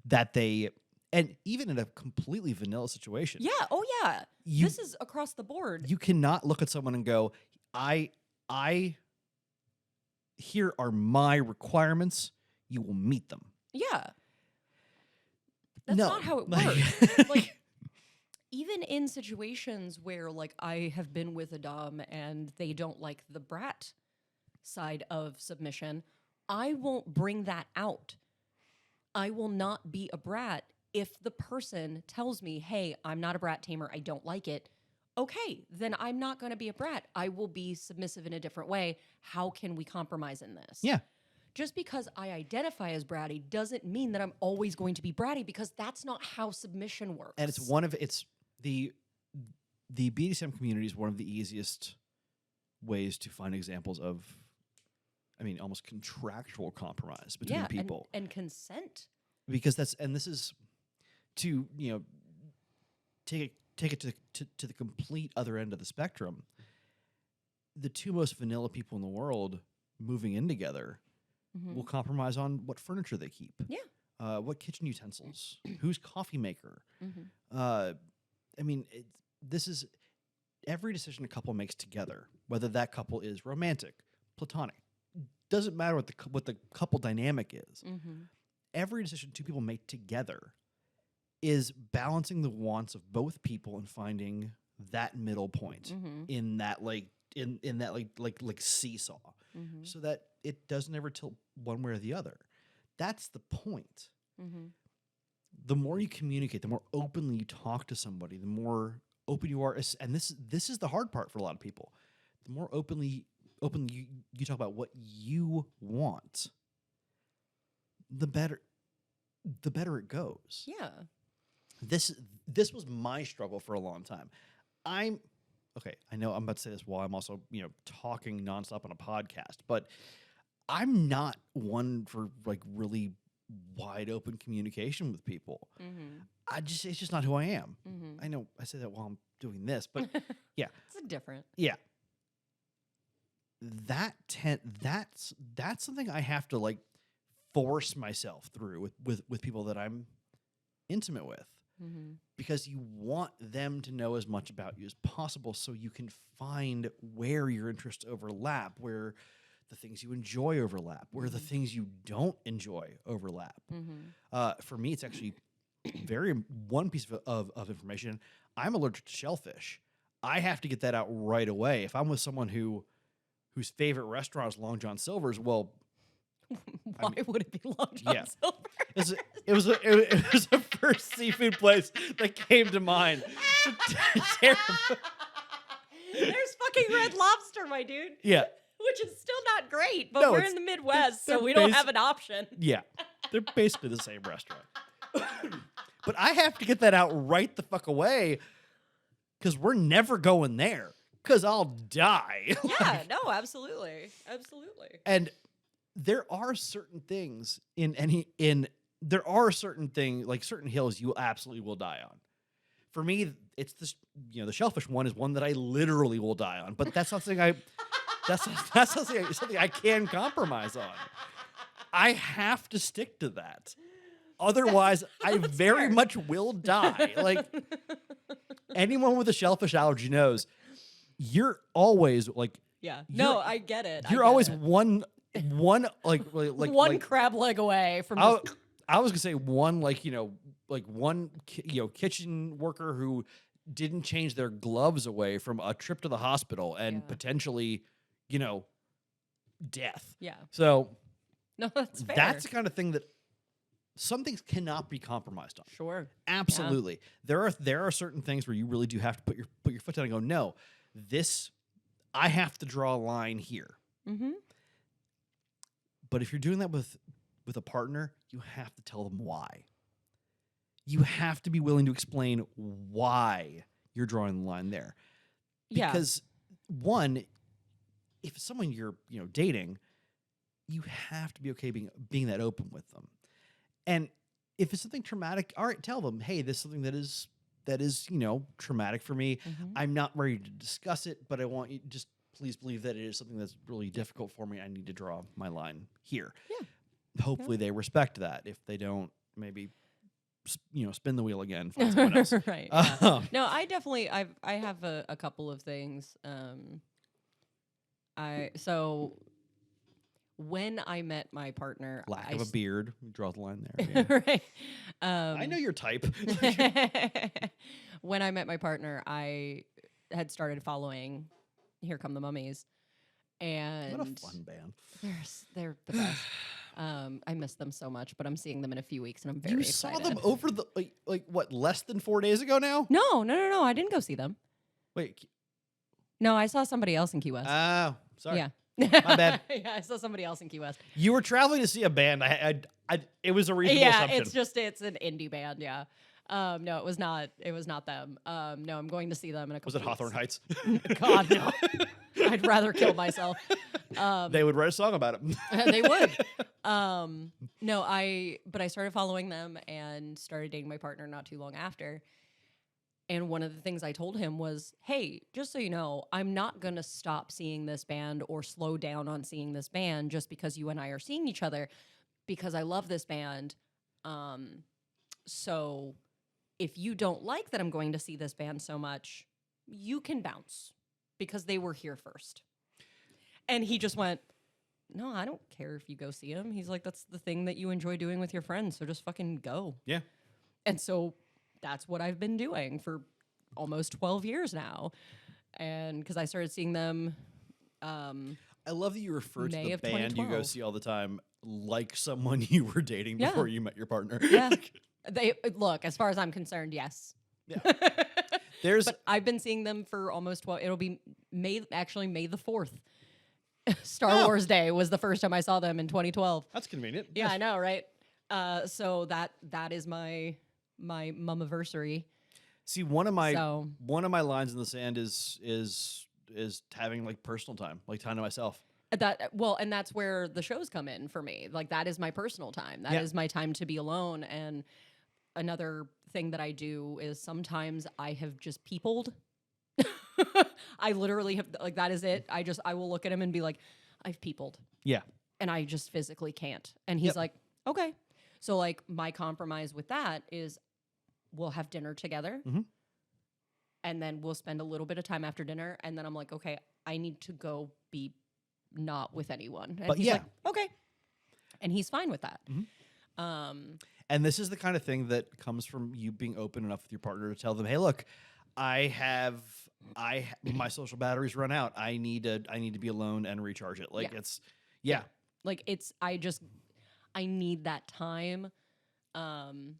that they. And even in a completely vanilla situation. Yeah. Oh, yeah. This is across the board. You cannot look at someone and go, I here are my requirements. You will meet them. Yeah. That's No. not how it works. Like, even in situations where, like, I have been with a dom and they don't like the brat side of submission, I won't bring that out. I will not be a brat if the person tells me, hey, I'm not a brat tamer, I don't like it. Okay, then I'm not going to be a brat. I will be submissive in a different way. How can we compromise in this? Yeah. Just because I identify as bratty doesn't mean that I'm always going to be bratty, because that's not how submission works. And it's the BDSM community is one of the easiest ways to find examples of, I mean, almost contractual compromise between people. And consent. Because this is to, take it to the complete other end of the spectrum. The two most vanilla people in the world moving in together will compromise on what furniture they keep. Yeah. What kitchen utensils, whose coffee maker. I mean, this is every decision a couple makes together, whether that couple is romantic, platonic, doesn't matter what the couple dynamic is. Every decision two people make together is balancing the wants of both people and finding that middle point in that in that seesaw, so that it doesn't ever tilt one way or the other. That's the point. The more you communicate, the more openly you talk to somebody, the more open you are. And this is the hard part for a lot of people. The more openly you talk about what you want, the better it goes. Yeah. This was my struggle for a long time. I know I'm about to say this while I'm also, talking nonstop on a podcast, but I'm not one for like really wide open communication with people. It's just not who I am. I know I say that while I'm doing this, but yeah. It's different. Yeah. That's something I have to like force myself through with people that I'm intimate with. Because you want them to know as much about you as possible, so you can find where your interests overlap, where the things you enjoy overlap, where the things you don't enjoy overlap. For me, it's actually one piece of information. I'm allergic to shellfish. I have to get that out right away. If I'm with someone whose favorite restaurant is Long John Silver's, well, why would it be Long John Silver's? It was the first seafood place that came to mind. Terrible. There's fucking Red Lobster, my dude. Yeah. which is still not great, but No, we're it's- in the Midwest, so they're we don't basi- have an option. Yeah, they're basically the same restaurant. But I have to get that out right the fuck away because we're never going there because I'll die. Yeah, no, absolutely. Absolutely. And there are certain things there are certain things like certain hills you absolutely will die on. For me, it's this, the shellfish one is one that I literally will die on, but that's not something that's something I can compromise on. I have to stick to that. Otherwise, I very fair. much will die. Like anyone with a shellfish allergy knows, you're always like Yeah. You're- No, I get it. I you're get always it. one like one crab leg away from I, just I was gonna say one one kitchen worker who didn't change their gloves away from a trip to the hospital and Yeah. potentially, death. yeah. So No, that's fair. that's the kind of thing that some things cannot be compromised on. sure. Absolutely. There are certain things where you really do have to put your foot down and go, no, this I have to draw a line here. Mm-hmm. But if you're doing that with a partner, you have to tell them why. You have to be willing to explain why you're drawing the line there. Yeah. Because one, if it's someone you're, dating, you have to be okay being that open with them. And if it's something traumatic, all right, tell them, hey, this is something that is traumatic for me. Mhm. I'm not ready to discuss it, but I want you just please believe that it is something that's really difficult for me. I need to draw my line here. Yeah. Hopefully they respect that. If they don't, maybe spin the wheel again, find someone else. right. Yeah. Um, No, I definitely I have a couple of things. So when I met my partner, lack I of a s- beard, draw the line there. Yeah. right. I know your type. When I met my partner, I had started following Here Come the Mummies, and What a fun band. they're the best. I miss them so much, but I'm seeing them in a few weeks, and I'm very You excited. saw them over the like what, less than 4 days ago now? No. I didn't go see them. Wait. No, I saw somebody else in Key West. Oh, sorry. Yeah. My bad. Yeah, I saw somebody else in Key West. You were traveling to see a band. It was a reasonable assumption. It's an indie band. Yeah. No, it was not. It was not them. No, I'm going to see them in a couple. Was it Hawthorne weeks. Heights? God no. I'd rather kill myself. They would write a song about it. They would. No, but I started following them and started dating my partner not too long after. And one of the things I told him was, hey, just so you know, I'm not going to stop seeing this band or slow down on seeing this band just because you and I are seeing each other, because I love this band. So if you don't like that I'm going to see this band so much, you can bounce because they were here first. And he just went, no, I don't care if you go see him. He's like, that's the thing that you enjoy doing with your friends. So just fucking go. Yeah. And so that's what I've been doing for almost 12 years now. And because I started seeing them. I love that you refer to May the of band you go 2012. see all the time like someone you were dating Yeah. before you met your partner. Yeah. They look, as far as I'm concerned, yes. Yeah. There's But I've been seeing them for almost 12. It'll be May the 4th. Star Oh. Wars Day was the first time I saw them in 2012. that's convenient. Yeah, I know, right? So that is my mummiversary. See, one of my So lines in the sand is having like personal time, like time to myself. and that's where the shows come in for me. Like that is my personal time. That is Yeah. my time to be alone. And another thing that I do is sometimes I have just peopled. I literally have, like, that is it. I will look at him and be like, I've peopled. Yeah. And I just physically can't. And he's Yep. like, okay. So like my compromise with that is we'll have dinner together. Mhm. And then we'll spend a little bit of time after dinner. And then I'm like, okay, I need to go be not with anyone. And But he's yeah. like, okay. And he's fine with that. Mhm. Um, And this is the kind of thing that comes from you being open enough with your partner to tell them, "Hey, look, my social batteries run out. I need to be alone and recharge it." Like Yeah. it's yeah. like I need that time. And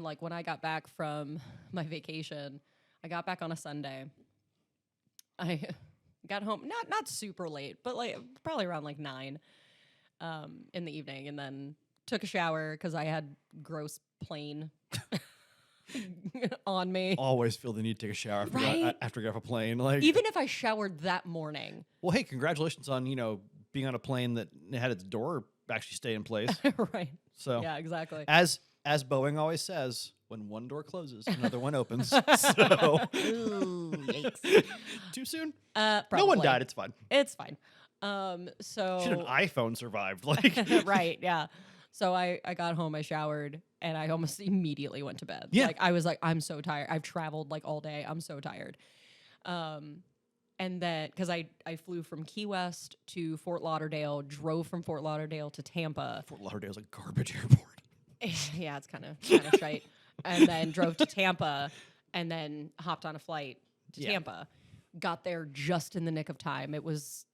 like when I got back from my vacation, I got back on a Sunday. got home not super late, but like probably around like 9 in the evening, and then took a shower because I had gross plane on me. Always feel the need to take a shower after, Right? after getting off a plane. Like, Even if I showered that morning. well, hey, congratulations on, being on a plane that had its door actually stay in place. Right. So Yeah, exactly. as Boeing always says, when one door closes, another one opens. So Ooh, yikes. too soon? Probably. No one died. It's fine. It's fine. So Should an iPhone survived? Like, right, yeah. So I got home, I showered, and I almost immediately went to bed. Yeah. Like I was like, I'm so tired. I've traveled like all day. I'm so tired. And then because I flew from Key West to Fort Lauderdale, drove from Fort Lauderdale to Tampa. Fort Lauderdale's a garbage airport. Yeah, it's kind of shite. And then drove to Tampa, and then hopped on a flight to Yeah. Tampa. Got there just in the nick of time. It was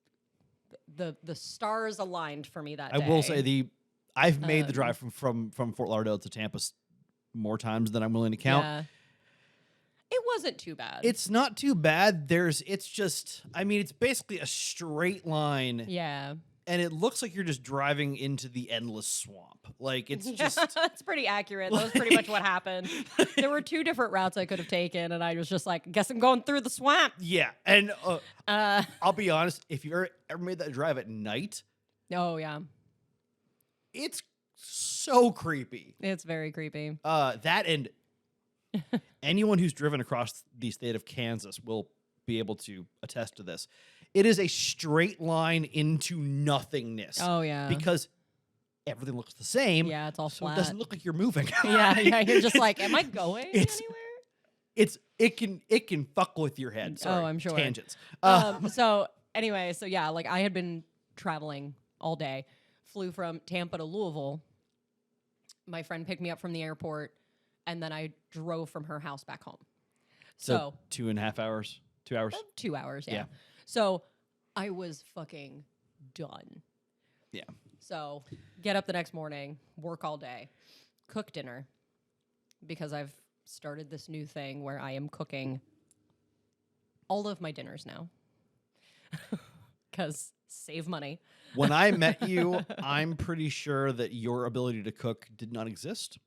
the stars aligned for me that I day. will say I've made the drive from Fort Lauderdale to Tampa more times than I'm willing to count. Yeah. It wasn't too bad. It's not too bad. It's basically a straight line, yeah. and it looks like you're just driving into the endless swamp. Like, it's just That's pretty accurate. That was pretty much what happened. There were 2 different routes I could have taken, and I was just like, guess I'm going through the swamp. yeah. And Uh I'll be honest, if you ever made that drive at night, oh yeah. it's so creepy. It's very creepy. That and anyone who's driven across the state of Kansas will be able to attest to this. It is a straight line into nothingness. Oh yeah. Because everything looks the same. yeah, it's all So flat. it doesn't look like you're moving. yeah, you're just like, am I going It's- anywhere? It can fuck with your head. Sorry, I'm sure. Tangents. So anyway, so yeah, like I had been traveling all day, flew from Tampa to Louisville. My friend picked me up from the airport, and then I drove from her house back home. So 2.5 hours. 2 hours. 2 hours, yeah. Yeah. So I was fucking done. Yeah. So get up the next morning, work all day, cook dinner, because I've started this new thing where I am cooking all of my dinners now. Because save money. When I met you, I'm pretty sure that your ability to cook did not exist.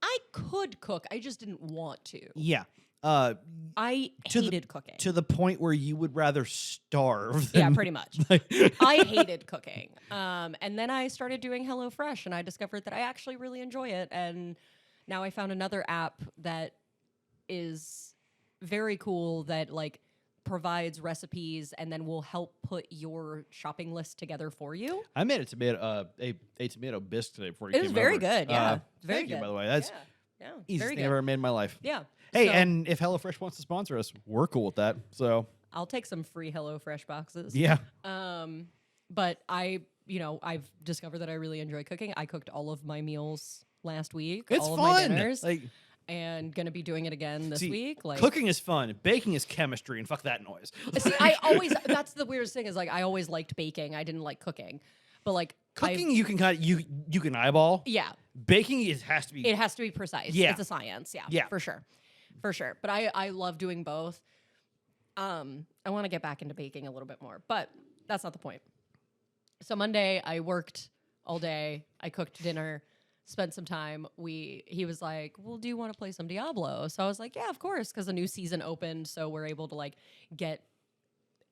I could cook, I just didn't want to. Yeah. I To the- hated cooking. To the point where you would rather starve. Yeah, than- pretty much. like- I hated cooking. And then I started doing HelloFresh, and I discovered that I actually really enjoy it. And now I found another app that is very cool that like provides recipes and then will help put your shopping list together for you. I made a tomato bisque today before you It came was very over. good. Yeah, very thank good. you, by the way. That's yeah, easiest very thing good. I've ever made in my life. Yeah. Hey, So, and if HelloFresh wants to sponsor us, we're cool with that. So I'll take some free HelloFresh boxes. yeah, But I've discovered that I really enjoy cooking. I cooked all of my meals last week. it's all fun. of my dinners. Like, And gonna be doing it again this see, week. Like cooking is fun. Baking is chemistry, and fuck that noise. See, I always that's the weirdest thing is like I always liked baking. I didn't like cooking. But like Cooking, you can you can eyeball. yeah, Baking, it has to be. it has to be precise. Yeah. It's a science. Yeah. Yeah. For sure. For sure. But I love doing both. I want to get back into baking a little bit more, but that's not the point. So Monday I worked all day. I cooked dinner, spent some time. He was like, well, do you want to play some Diablo? So I was like, yeah, of course. Cause a new season opened. So we're able to like get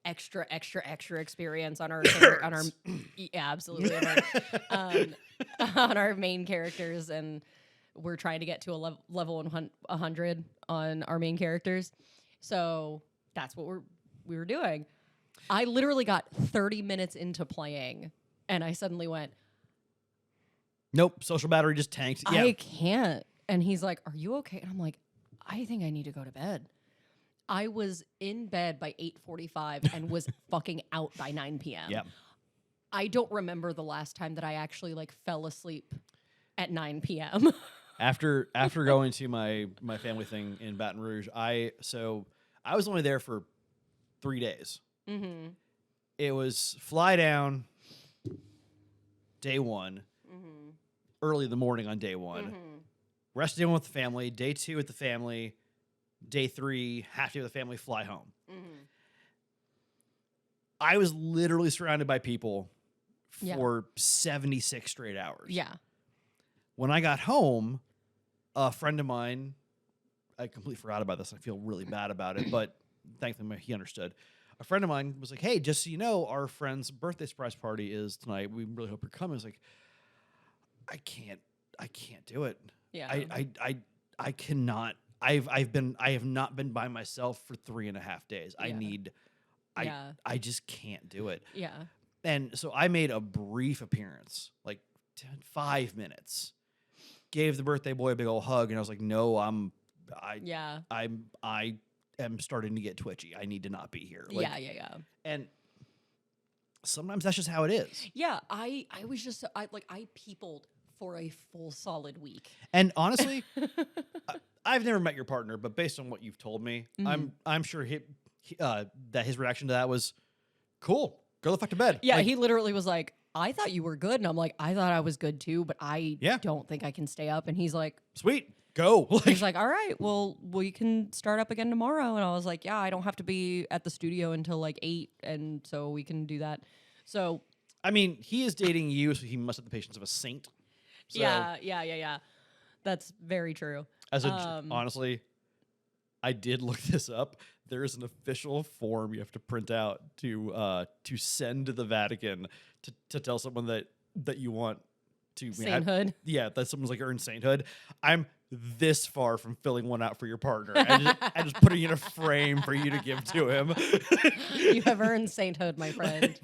extra experience on our, yeah, absolutely. On our main characters. And we're trying to get to a level 100 on our main characters. So that's what we were doing. I literally got 30 minutes into playing and I suddenly went, Nope, social battery just tanked. Yeah, I can't. And he's like, are you okay? And I'm like, I think I need to go to bed. I was in bed by 8:45 and was fucking out by 9 p.m. yeah. I don't remember the last time that I actually like fell asleep at 9 p.m. After going to my family thing in Baton Rouge, I was only there for 3 days. Mm-hmm. It was fly down day one, Mm-hmm. early in the morning on day one. Mm-hmm. Rest of the day one with the family. Day 2 with the family. Day 3, half day with the family. Fly home. Mm-hmm. I was literally surrounded by people Yeah. for 76 straight hours. Yeah. When I got home, a friend of mine, I completely forgot about this. I feel really bad about it, but thankfully he understood. A friend of mine was like, "Hey, just so you know, our friend's birthday surprise party is tonight. We really hope you're coming." I was like, I can't do it. Yeah. I cannot. I have not been by myself for 3.5 days. Yeah. I just can't do it. Yeah. And so I made a brief appearance, like 5 minutes. Gave the birthday boy a big old hug, and I was like, "No, Yeah. I am starting to get twitchy. I need to not be here." Like, Yeah. And sometimes that's just how it is. Yeah. I was just I peopled for a full solid week. And honestly, I've never met your partner, but based on what you've told me, Mm-hmm. I'm sure that his reaction to that was cool. Go the fuck to bed. Yeah, Like, he literally was like, I thought you were good. And I'm like, I thought I was good too, but I Yeah. don't think I can stay up. And he's like, sweet, go. he's like, all right, well, we can start up again tomorrow. And I was like, yeah, I don't have to be at the studio until like 8. And so we can do that. So I mean, he is dating you, so he must have the patience of a saint. So, yeah. That's very true. honestly, I did look this up. There is an official form you have to print out to send to the Vatican to tell someone that you want to Sainthood. that someone's like earned sainthood. I'm this far from filling one out for your partner and just putting it in a frame for you to give to him. You have earned sainthood, my friend.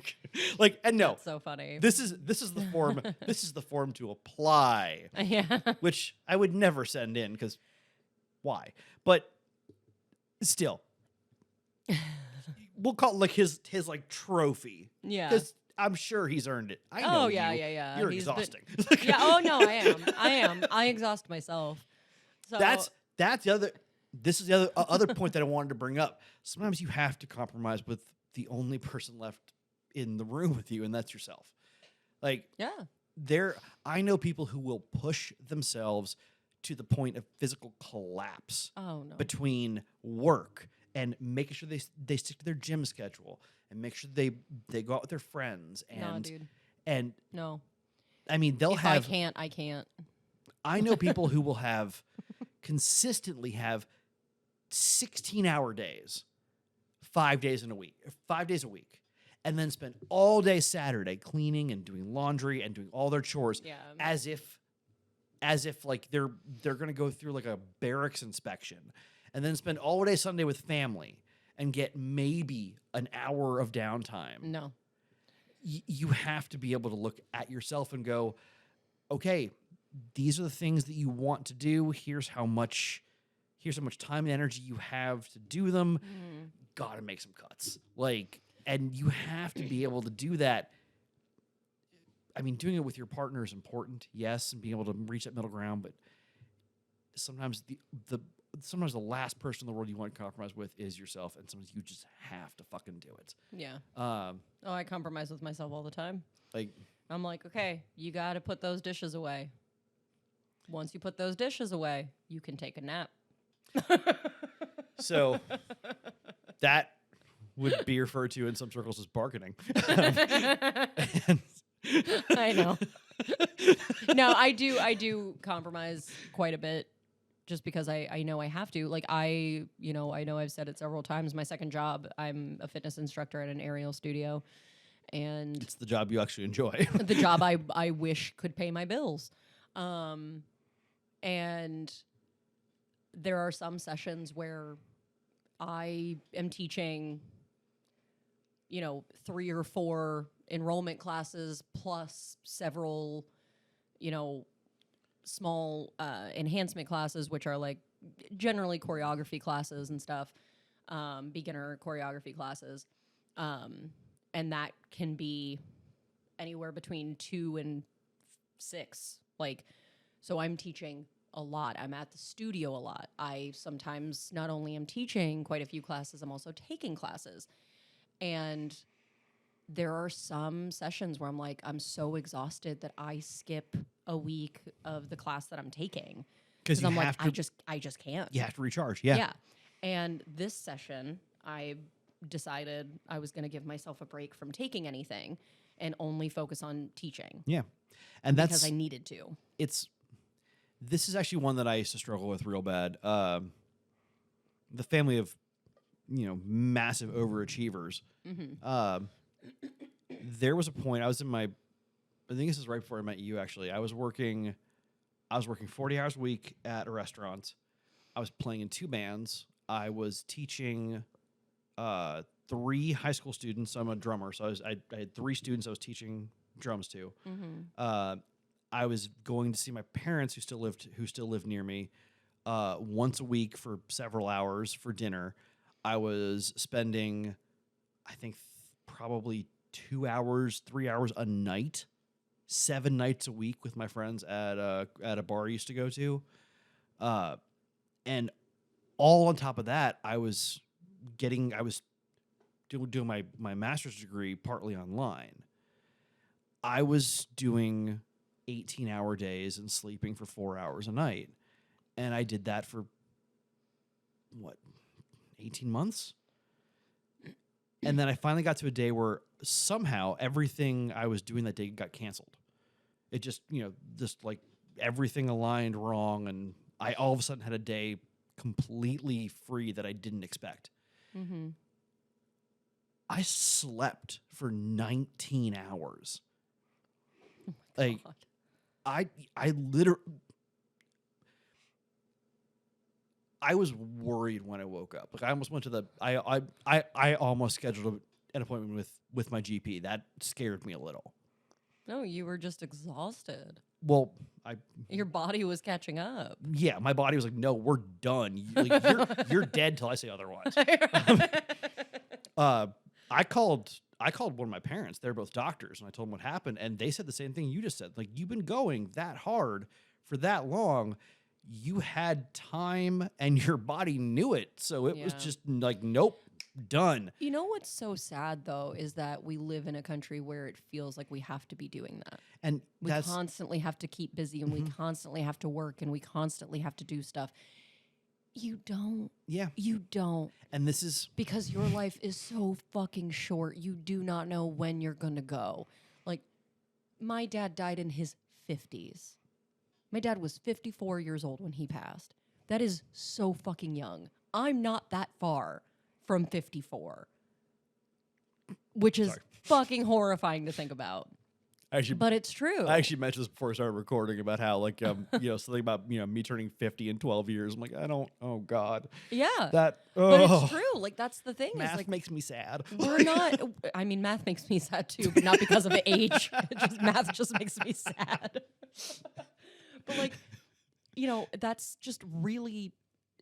And no, That's so funny. this is the form. This is the form to apply, Yeah. which I would never send in because why? But still, we'll call it like his like trophy. Yeah. Because I'm sure he's earned it. I know. Oh, yeah, you. yeah. You're He's been- exhausting. Yeah. Oh, no, I am. I exhaust myself. So That's the other. This is the other point that I wanted to bring up. Sometimes you have to compromise with the only person left in the room with you, and that's yourself. Like, yeah. I know people who will push themselves to the point of physical collapse Oh no. between work and making sure they stick to their gym schedule and make sure they go out with their friends No, and dude. and No. I mean they'll If have I can't. I know people who will have consistently have 16-hour days, 5 days a week, and then spend all day Saturday cleaning and doing laundry and doing all their chores Yeah. as if like they're gonna go through like a barracks inspection, and then spend all day Sunday with family and get maybe an hour of downtime. No. You have to be able to look at yourself and go, okay, these are the things that you want to do. Here's how much time and energy you have to do them. Gotta make some cuts. And you have to be able to do that. I mean, doing it with your partner is important, yes, and being able to reach that middle ground, but sometimes sometimes the last person in the world you want to compromise with is yourself, and sometimes you just have to fucking do it. Yeah. Um, Oh, I compromise with myself all the time. like I'm like, okay, you got to put those dishes away. Once you put those dishes away, you can take a nap. so that would be referred to in some circles as bargaining. I know. No, I do compromise quite a bit just because I know I have to. Like I know I've said it several times. My second job, I'm a fitness instructor at an aerial studio, and It's the job you actually enjoy. the job I wish could pay my bills. And there are some sessions where I am teaching, 3 or 4 enrollment classes plus several, small enhancement classes, which are like generally choreography classes and stuff, beginner choreography classes. And that can be anywhere between 2 and 6. So I'm teaching a lot. I'm at the studio a lot. I sometimes not only am teaching quite a few classes, I'm also taking classes. And there are some sessions where I'm like, I'm so exhausted that I skip a week of the class that I'm taking. Because you I'm have like, to, I just can't. you have to recharge. Yeah. Yeah. And this session, I decided I was going to give myself a break from taking anything and only focus on teaching Yeah. And because that's I needed to. this is actually one that I used to struggle with real bad. The family of, massive overachievers. Um, there was a point I think this is right before I met you. Actually, I was working 40 hours a week at a restaurant. I was playing in 2 bands. I was teaching 3 high school students. I'm a drummer, so I had 3 students I was teaching drums to. I was going to see my parents who still lived near me once a week for several hours for dinner. I was spending, I think, probably 2 hours, 3 hours a night, 7 nights a week with my friends at a bar I used to go to, and all on top of that, I was doing my master's degree partly online. I was doing 18-hour days and sleeping for 4 hours a night. And I did that for, 18 months? And then I finally got to a day where somehow everything I was doing that day got canceled. It just, just like everything aligned wrong. And I all of a sudden had a day completely free that I didn't expect. Mm-hmm. I slept for 19 hours. Oh my Like, God. I literally, I was worried when I woke up. Like I almost went to I almost scheduled an appointment with my GP. That scared me a little. No, you were just exhausted. Well, Your body was catching up. yeah, my body was like, no, we're done. You're dead till I say otherwise. I called one of my parents. They're both doctors, and I told them what happened, and they said the same thing you just said. Like, you've been going that hard for that long. You had time, and your body knew it. So it was Yeah. just like, nope, done. You know what's so sad, though, is that we live in a country where it feels like we have to be doing that. And We that's constantly have to keep busy, and we constantly have to work, and we constantly have to do stuff. You don't. yeah. You don't. And this is Because your life is so fucking short. You do not know when you're going to go. Like, my dad died in his 50s. My dad was 54 years old when he passed. That is so fucking young. I'm not that far from 54, which is Sorry. fucking horrifying to think about. actually. But it's true. I actually mentioned this before I started recording about how, like, something about me turning 50 in 12 years. I'm like, I don't. Oh God, Yeah. that. But Oh, it's true. Like, that's the thing. math is like, makes me sad. we're not. I mean, math makes me sad too, but not because of age. Math just makes me sad. But like, that's just really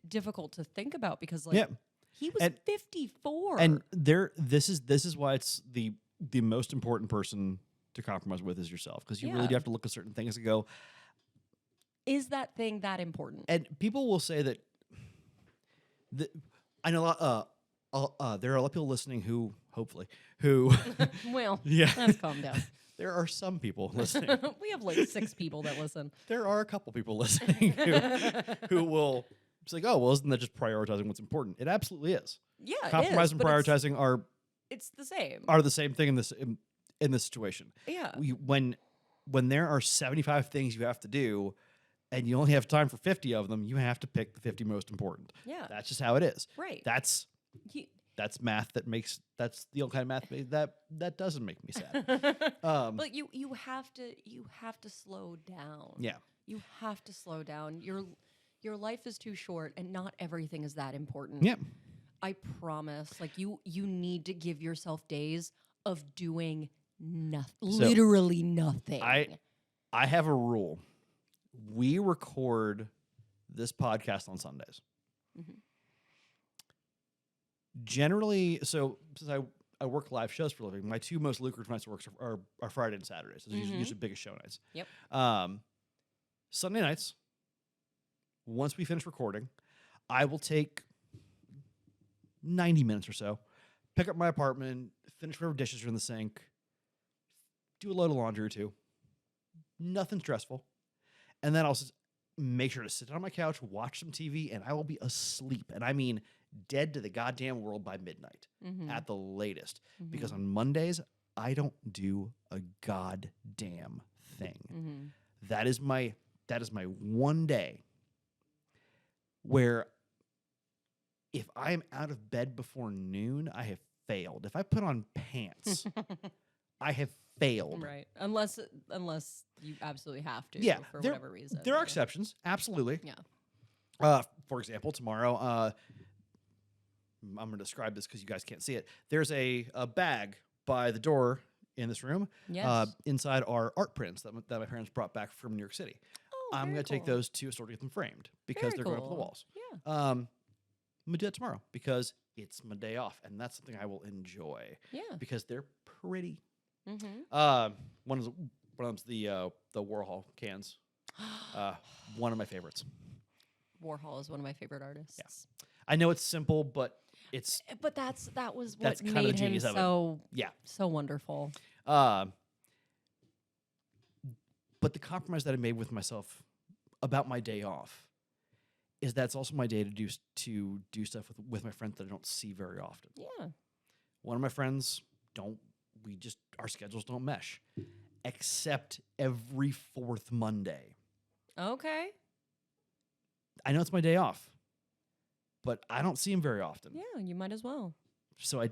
difficult to think about because like Yeah. he was And- 54. And this is why it's the most important person to compromise with is yourself, because you really Yeah. do have to look at certain things and go. is that thing that important? And people will say that. I know there are a lot of people listening who hopefully Well, yeah. let's calm down. There are some people listening. We have like 6 people that listen. There are a couple people listening who will say, "Oh, well, isn't that just prioritizing what's important?" It absolutely is. Yeah, Compromise and but prioritizing it's the same. are the same thing in this situation. Yeah. When there are 75 things you have to do, and you only have time for 50 of them, you have to pick the 50 most important. Yeah. That's just how it is. Right. That's math that's the old kind of math that doesn't make me sad. But you have to slow down. Yeah. You have to slow down. Your life is too short and not everything is that important. Yeah. I promise. Like you need to give yourself days of doing nothing. Literally nothing. I have a rule. We record this podcast on Sundays. Mhm. Generally, so since I work live shows for a living, my 2 most lucrative nights of work are Friday and Saturdays. Those are usually the biggest show nights. Yep. Sunday nights, once we finish recording, I will take 90 minutes or so, pick up my apartment, finish whatever dishes are in the sink, do a load of laundry or 2. Nothing stressful. And then I'll make sure to sit down on my couch, watch some TV, and I will be asleep. And I mean dead to the goddamn world by midnight Mhm. at the latest. Because Mhm. on Mondays, I don't do a goddamn thing. Mhm. That is my one day where if I am out of bed before noon, I have failed. If I put on pants, I have failed. Right. Unless you absolutely have to Yeah, for there- whatever reason. There are yeah. exceptions, absolutely. Yeah. For example, tomorrow, I'm going to describe this because you guys can't see it. There's a bag by the door in this room. Yes. Inside are art prints that my parents brought back from New York City. Oh, I'm very going to take cool. those to a store to get them framed because Very they're going up on the cool. walls. Yeah. I'm going to do that tomorrow because it's my day off, and that's something I will enjoy Yeah. because they're pretty. Mm-hmm. One of them's the Warhol cans. One of my favorites. Warhol is one of my favorite artists. I know it's simple, but it's But that was what That's kind of the made him genius of it. so yeah. so wonderful. But the compromise that I made with myself about my day off is that's also my day to do stuff with my friends that I don't see very often. Yeah. One of my friends our schedules don't mesh, except every fourth Monday. Okay. I know it's my day off, but I don't see him very often. Yeah, you might as well. So I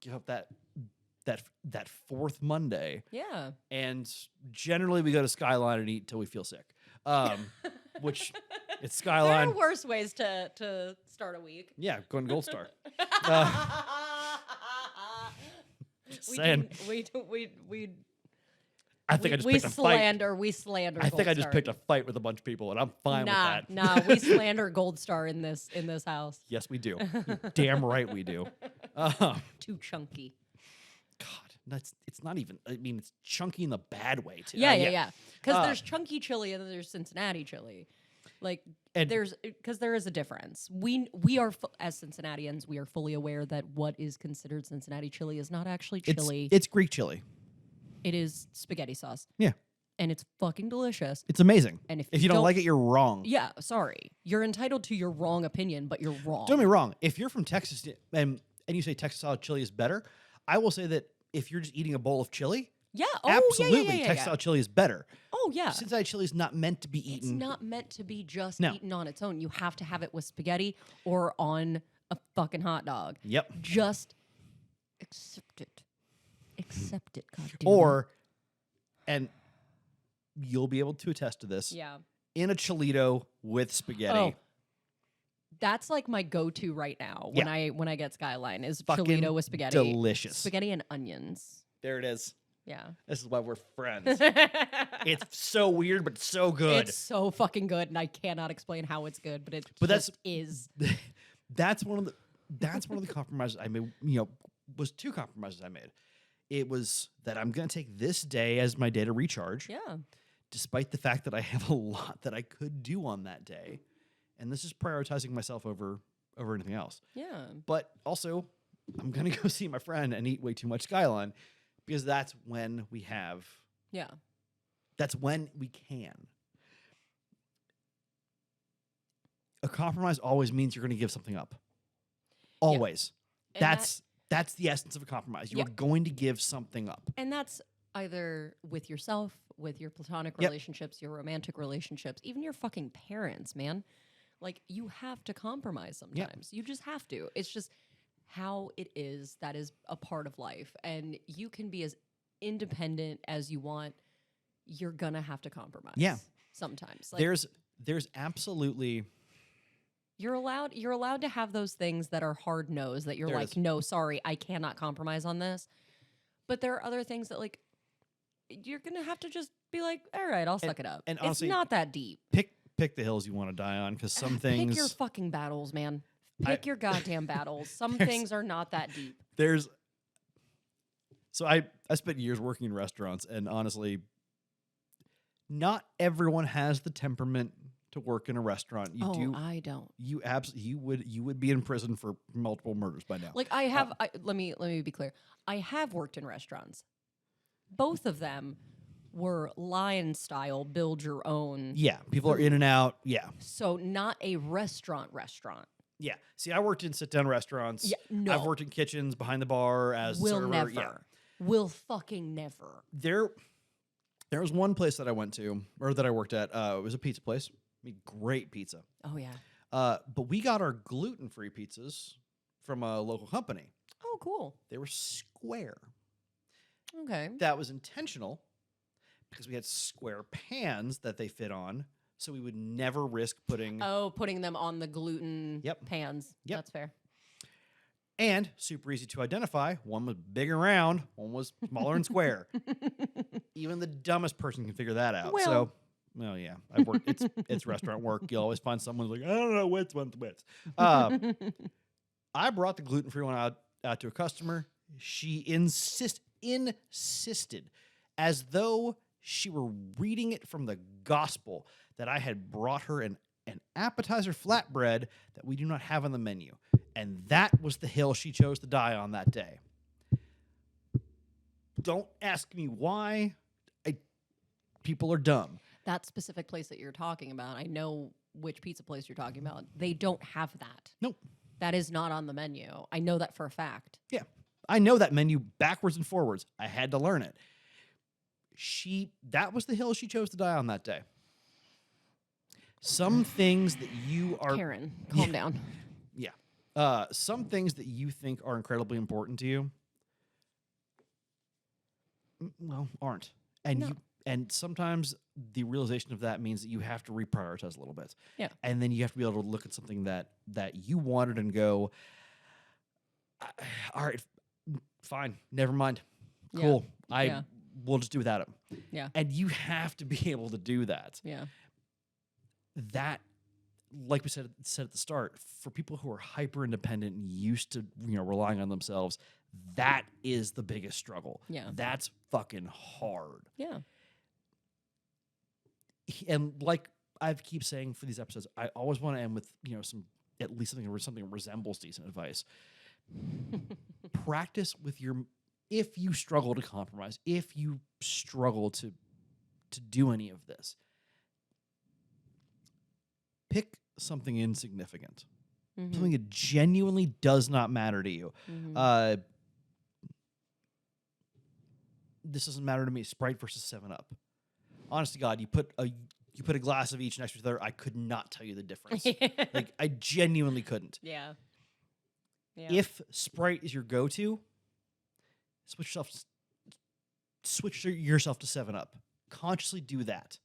give up that fourth Monday, Yeah. and generally we go to Skyline and eat till we feel sick. Which it's Skyline. There are worse ways to start a week. Yeah, going to Gold Star. Just we saying. I think I just picked a fight. We slander. I think Gold I just Star. picked a fight with a bunch of people, and I'm fine with that. Nah, we slander Gold Star in this house. Yes, we do. You're damn right we do. Too chunky. God, it's not even. I mean, it's chunky in the bad way too. Yeah. Because Uh, there's chunky chili and then there's Cincinnati chili. Like And- because there is a difference. We are as Cincinnatians, we are fully aware that what is considered Cincinnati chili is not actually chili. It's Greek chili. It is spaghetti sauce. Yeah, And it's fucking delicious. it's amazing. And if you you don't don't- like it, you're wrong. Yeah, sorry. You're entitled to your wrong opinion, but you're wrong. Don't get me wrong. If you're from Texas and you say Texas style chili is better, I will say that if you're just eating a bowl of chili, Yeah. Oh, absolutely, yeah. Texas style chili is better. Oh, yeah. Cincinnati chili is not meant to be It's eaten. not meant to be just No. eaten on its own. You have to have it with spaghetti or on a fucking hot dog. Yep. Just accept it. Accept it, goddamn. And you'll be able to attest to this. Yeah. In a Chilito with spaghetti. Oh. That's like my go-to right now when I get Skyline is Fucking Chilito with spaghetti. delicious. Spaghetti and onions. There it is. Yeah. This is why we're friends. It's so weird, but so good. It's so fucking good, and I cannot explain how it's good, but it But just is. That's one of the compromises I made. Was two compromises I made. It was that I'm going to take this day as my day to recharge, Yeah. despite the fact that I have a lot that I could do on that day, and this is prioritizing myself over anything else. Yeah. But also, I'm going to go see my friend and eat way too much Skyline because that's when we have. Yeah. That's when we can. A compromise always means you're going to give something up. Always. And That's the essence of a compromise. You're Yeah. going to give something up. And that's either with yourself, with your platonic Yep. relationships, your romantic relationships, even your fucking parents, man. Like, you have to compromise sometimes. You just have to. It's just how it is. That is a part of life. And you can be as independent as you want. You're going to have to compromise. Yeah. Sometimes. Like, There's absolutely. You're allowed to have those things that are hard no's that you're There like, is. no, sorry, I cannot compromise on this. But there are other things that like you're gonna have to just be like, all right, I'll suck it up. and It's honestly, not that deep. Pick the hills you want to die on because some things. Pick your fucking battles, man. I- Pick your goddamn battles. Some There's- things are not that deep. There's. So I spent years working in restaurants, and honestly, not everyone has the temperament to work in a restaurant. I don't. You absolutely you would be in prison for multiple murders by now. Like I have let me be clear. I have worked in restaurants. Both of them were line style, build your own. Yeah, people are in and out. Yeah, So not a restaurant. Yeah. See, I worked in sit-down restaurants. Yeah, no. I've worked in kitchens behind the bar as a Will server. never. Yeah. Will fucking never. There was one place that I went to, or that I worked at. It was a pizza place. Great pizza. Oh yeah. But we got our gluten-free pizzas from a local company. Oh cool. They were square. Okay. That was intentional because we had square pans that they fit on, so we would never risk putting. Oh, putting them on the gluten Yep. pans. Yep. That's fair. And super easy to identify. One was big and round, one was smaller and square. Even the dumbest person can figure that out. Well. Well, yeah, I've worked. It's restaurant work. You'll always find someone who's like, I don't know which one's which. I brought the gluten-free one out to a customer. She insisted, as though she were reading it from the gospel, that I had brought her an appetizer flatbread that we do not have on the menu. And that was the hill she chose to die on that day. Don't ask me why. People are dumb. That specific place that you're talking about, I know which pizza place you're talking about. They don't have that. Nope. That is not on the menu. I know that for a fact. Yeah. I know that menu backwards and forwards. I had to learn it. That was the hill she chose to die on that day. Some things that you are... Karen, calm down. Yeah. Some things that you think are incredibly important to you, well, aren't. And No. And sometimes the realization of that means that you have to reprioritize a little bit. Yeah. And then you have to be able to look at something that you wanted and go, all right, fine, never mind. Yeah. Cool. Yeah. We'll just do without it. Yeah. And you have to be able to do that. Yeah. That, like we said at the start, for people who are hyper independent and used to relying on themselves, that is the biggest struggle. Yeah. That's fucking hard. Yeah. And like I keep saying for these episodes, I always want to end with at least something that resembles decent advice. Practice with if you struggle to compromise, if you struggle to do any of this, pick something insignificant, something that genuinely does not matter to you. This doesn't matter to me. Sprite versus 7-Up. Honest to God, you put a glass of each next to each other, I could not tell you the difference. Like I genuinely couldn't. Yeah. Yeah. If Sprite is your go-to, switch yourself to 7-Up. Consciously do that,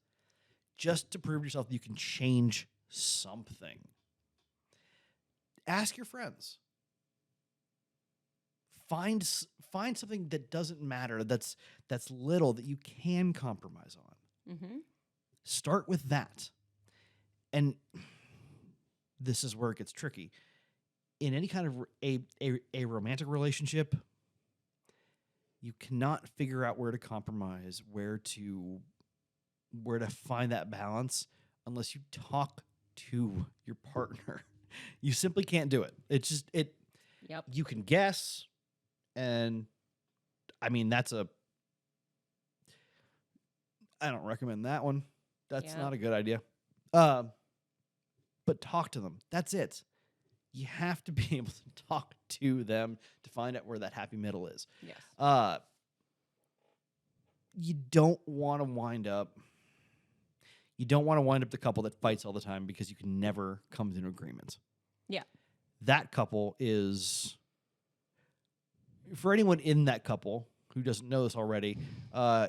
just to prove to yourself that you can change something. Ask your friends. Find something that doesn't matter. That's little that you can compromise on. Start with that. And this is where it gets tricky. In any kind of a romantic relationship, you cannot figure out where to compromise, where to find that balance unless you talk to your partner. You simply can't do it. It's just Yep. You can guess, and I mean I don't recommend that one. That's not a good idea. But talk to them. That's it. You have to be able to talk to them to find out where that happy middle is. Yes. You don't want to wind up the couple that fights all the time because you can never come to an agreement. Yeah. That couple is, for anyone in that couple who doesn't know this already,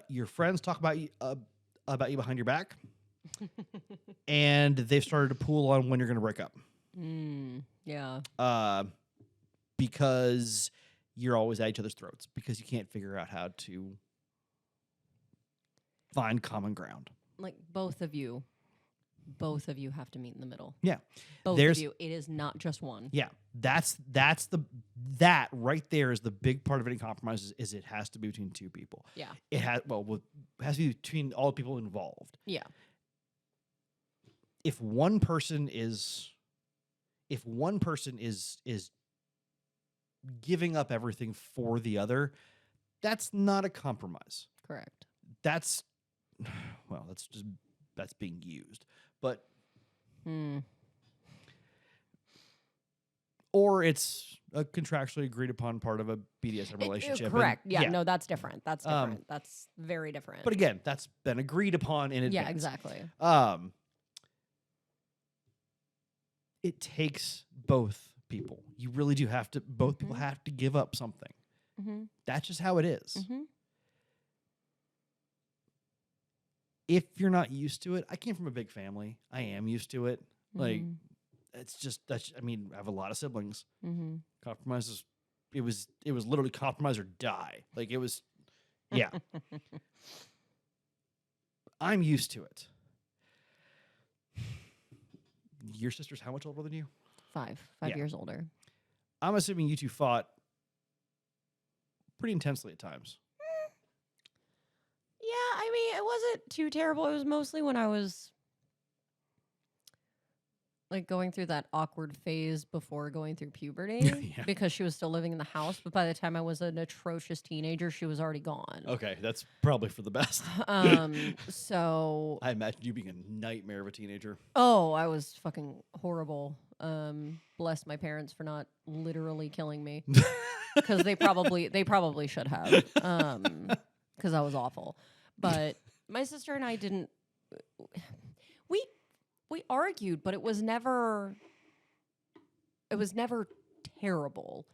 your friends talk about you behind your back, and they've started to pool on when you're going to break up. Yeah. Because you're always at each other's throats because you can't figure out how to find common ground. Like both of you have to meet in the middle. Yeah. Both of you. It is not just one. Yeah. That right there is the big part of any compromise is it has to be between two people. Yeah. It has to be between all the people involved. Yeah. If one person is giving up everything for the other, that's not a compromise. Correct. That's being used. But or it's a contractually agreed upon part of a BDSM relationship. Correct. And- Yeah, no, that's different. That's Um, different. That's very different. But again, that's been agreed upon in advance. yeah, exactly. It takes both people. You really do have to. Both people Mhm. have to give up something. Mm-hmm. That's just how it is. Mm-hmm. If you're not used to it, I came from a big family. I am used to it. Like it's just I mean, I have a lot of siblings. Mm-hmm. Compromises. It was literally compromise or die. Like it was. Yeah. I'm used to it. Your sister's how much older than you? 5 Yeah. years older. I'm assuming you two fought pretty intensely at times. Yeah, I mean, it wasn't too terrible. It was mostly when I was like going through that awkward phase before going through puberty Yeah. because she was still living in the house. But by the time I was an atrocious teenager, she was already gone. Okay, that's probably for the best. So I imagine you being a nightmare of a teenager. I was fucking horrible. Bless my parents for not literally killing me because they probably should have. Because I was awful. But my sister and I didn't. We argued, but it was never terrible.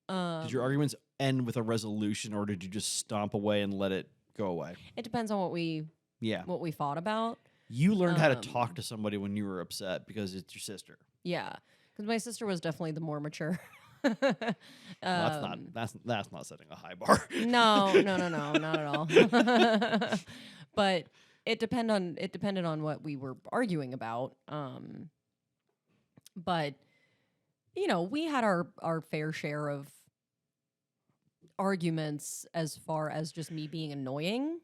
Did your arguments end with a resolution, or did you just stomp away and let it go away? It depends on what we Yeah. fought about. You learned how to Um, talk to somebody when you were upset because it's your sister. Yeah, because my sister was definitely the more mature. Well, that's not setting a high bar. No, not at all. But it depended on what we were arguing about. But we had our fair share of arguments as far as just me being annoying.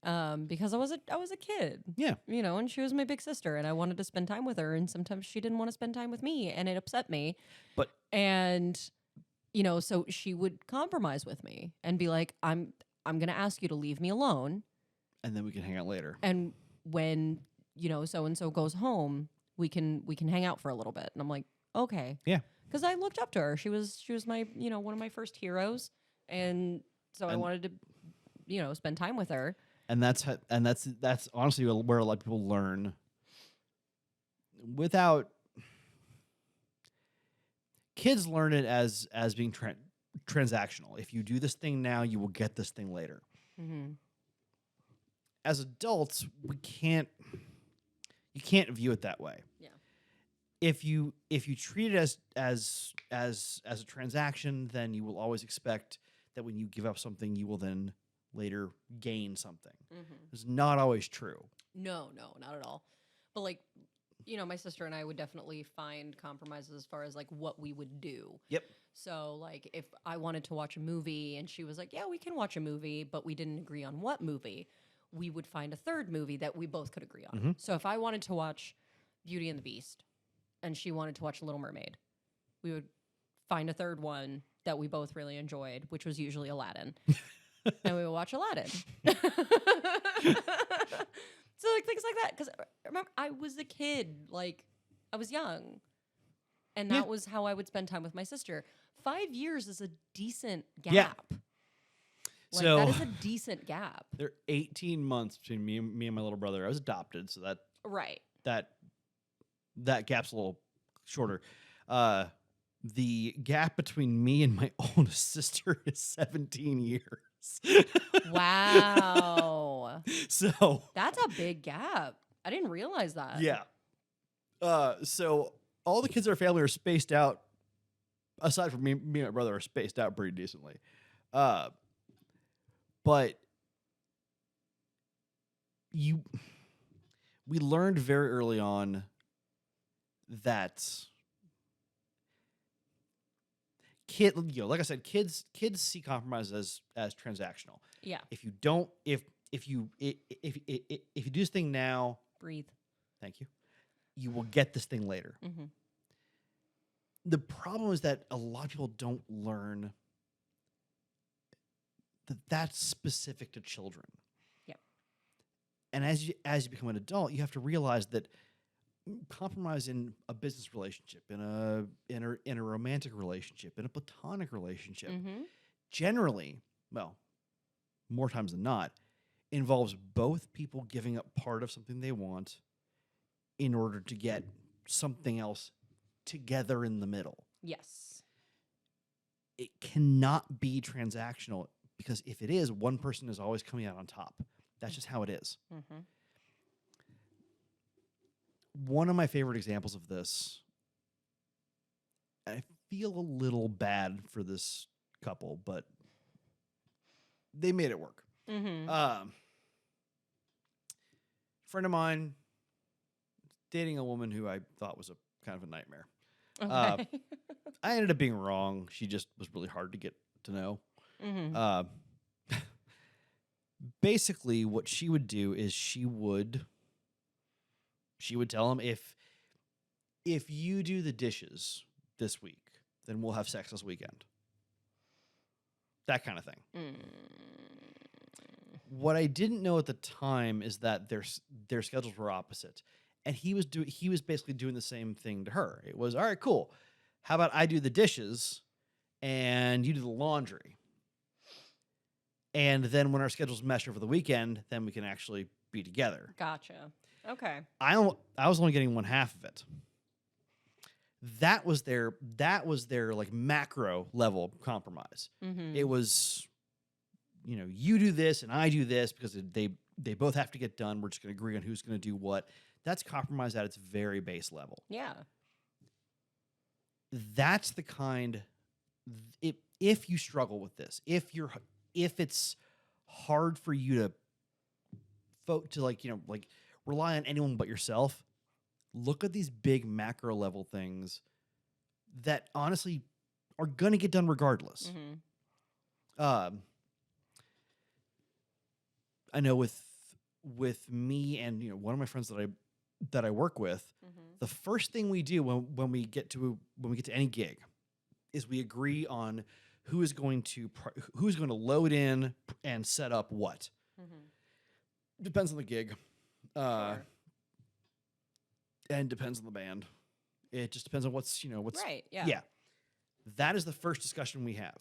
Because I was a kid. Yeah. And she was my big sister and I wanted to spend time with her and sometimes she didn't want to spend time with me and it upset me. And so she would compromise with me and be like, I'm going to ask you to leave me alone. And then we can hang out later. And when, so and so goes home, we can hang out for a little bit. And I'm like, okay. Yeah. Because I looked up to her. She was my, one of my first heroes. And so I wanted to, spend time with her. And that's honestly where a lot of people learn without kids learn it as being transactional. If you do this thing now, you will get this thing later. Mm-hmm. As adults, you can't view it that way. Yeah. If you treat it as a transaction, then you will always expect that when you give up something, you will then later gain something. Mm-hmm. It's not always true. No, not at all. But like, my sister and I would definitely find compromises as far as like what we would do. Yep. So like if I wanted to watch a movie and she was like, yeah, we can watch a movie, but we didn't agree on what movie, we would find a third movie that we both could agree on. Mm-hmm. So if I wanted to watch Beauty and the Beast and she wanted to watch Little Mermaid, we would find a third one that we both really enjoyed, which was usually Aladdin. And we would watch Aladdin. So like things like that. Because remember, I was a kid. Like, I was young. And that was how I would spend time with my sister. 5 years is a decent gap. Yeah. Like, So that is a decent gap. there are 18 months between me and my little brother. I was adopted, so Right. that gap's a little shorter. The gap between me and my oldest sister is 17 years. Wow. So That's a big gap. I didn't realize that. yeah. So all the kids in our family are spaced out. Aside from me and my brother are spaced out pretty decently. But we learned very early on that like I said, kids see compromise as transactional. Yeah. If you do this thing now, Breathe. thank you, you will get this thing later. Mm-hmm. The problem is that a lot of people don't learn that that's specific to children. Yep. And as you become an adult, you have to realize that compromise in a business relationship, in a romantic relationship, in a platonic relationship, Mm-hmm. generally, well, more times than not, involves both people giving up part of something they want in order to get something else together in the middle. Yes. It cannot be transactional because if it is, one person is always coming out on top. That's just how it is. Mm-hmm. One of my favorite examples of this, I feel a little bad for this couple, but they made it work. Mm-hmm. Friend of mine dating a woman who I thought was a kind of a nightmare. Okay. I ended up being wrong. She just was really hard to get to know. Mm-hmm. Basically, what she would do is she would tell him, if you do the dishes this week, then we'll have sex this weekend. That kind of thing. Mm. What I didn't know at the time is that their schedules were opposite, and he was basically doing the same thing to her. It was, all right, cool. How about I do the dishes and you do the laundry, and then when our schedules mesh over the weekend, then we can actually be together. Gotcha. Okay. I was only getting one half of it. That was their like macro level compromise. Mm-hmm. It was, you do this and I do this because they both have to get done. We're just going to agree on who's going to do what. That's compromise at its very base level. Yeah. That's the kind. If you struggle with this, if it's hard for you to rely on anyone but yourself, look at these big macro level things that honestly are going to get done regardless. Mm-hmm. I know with me and one of my friends that I work with, Mm-hmm. the first thing we do when we get to any gig is we agree on who is going to load in and set up what. Mm-hmm. Depends on the gig. Sure. And depends on the band. It just depends on what's Right. Yeah. Yeah. That is the first discussion we have.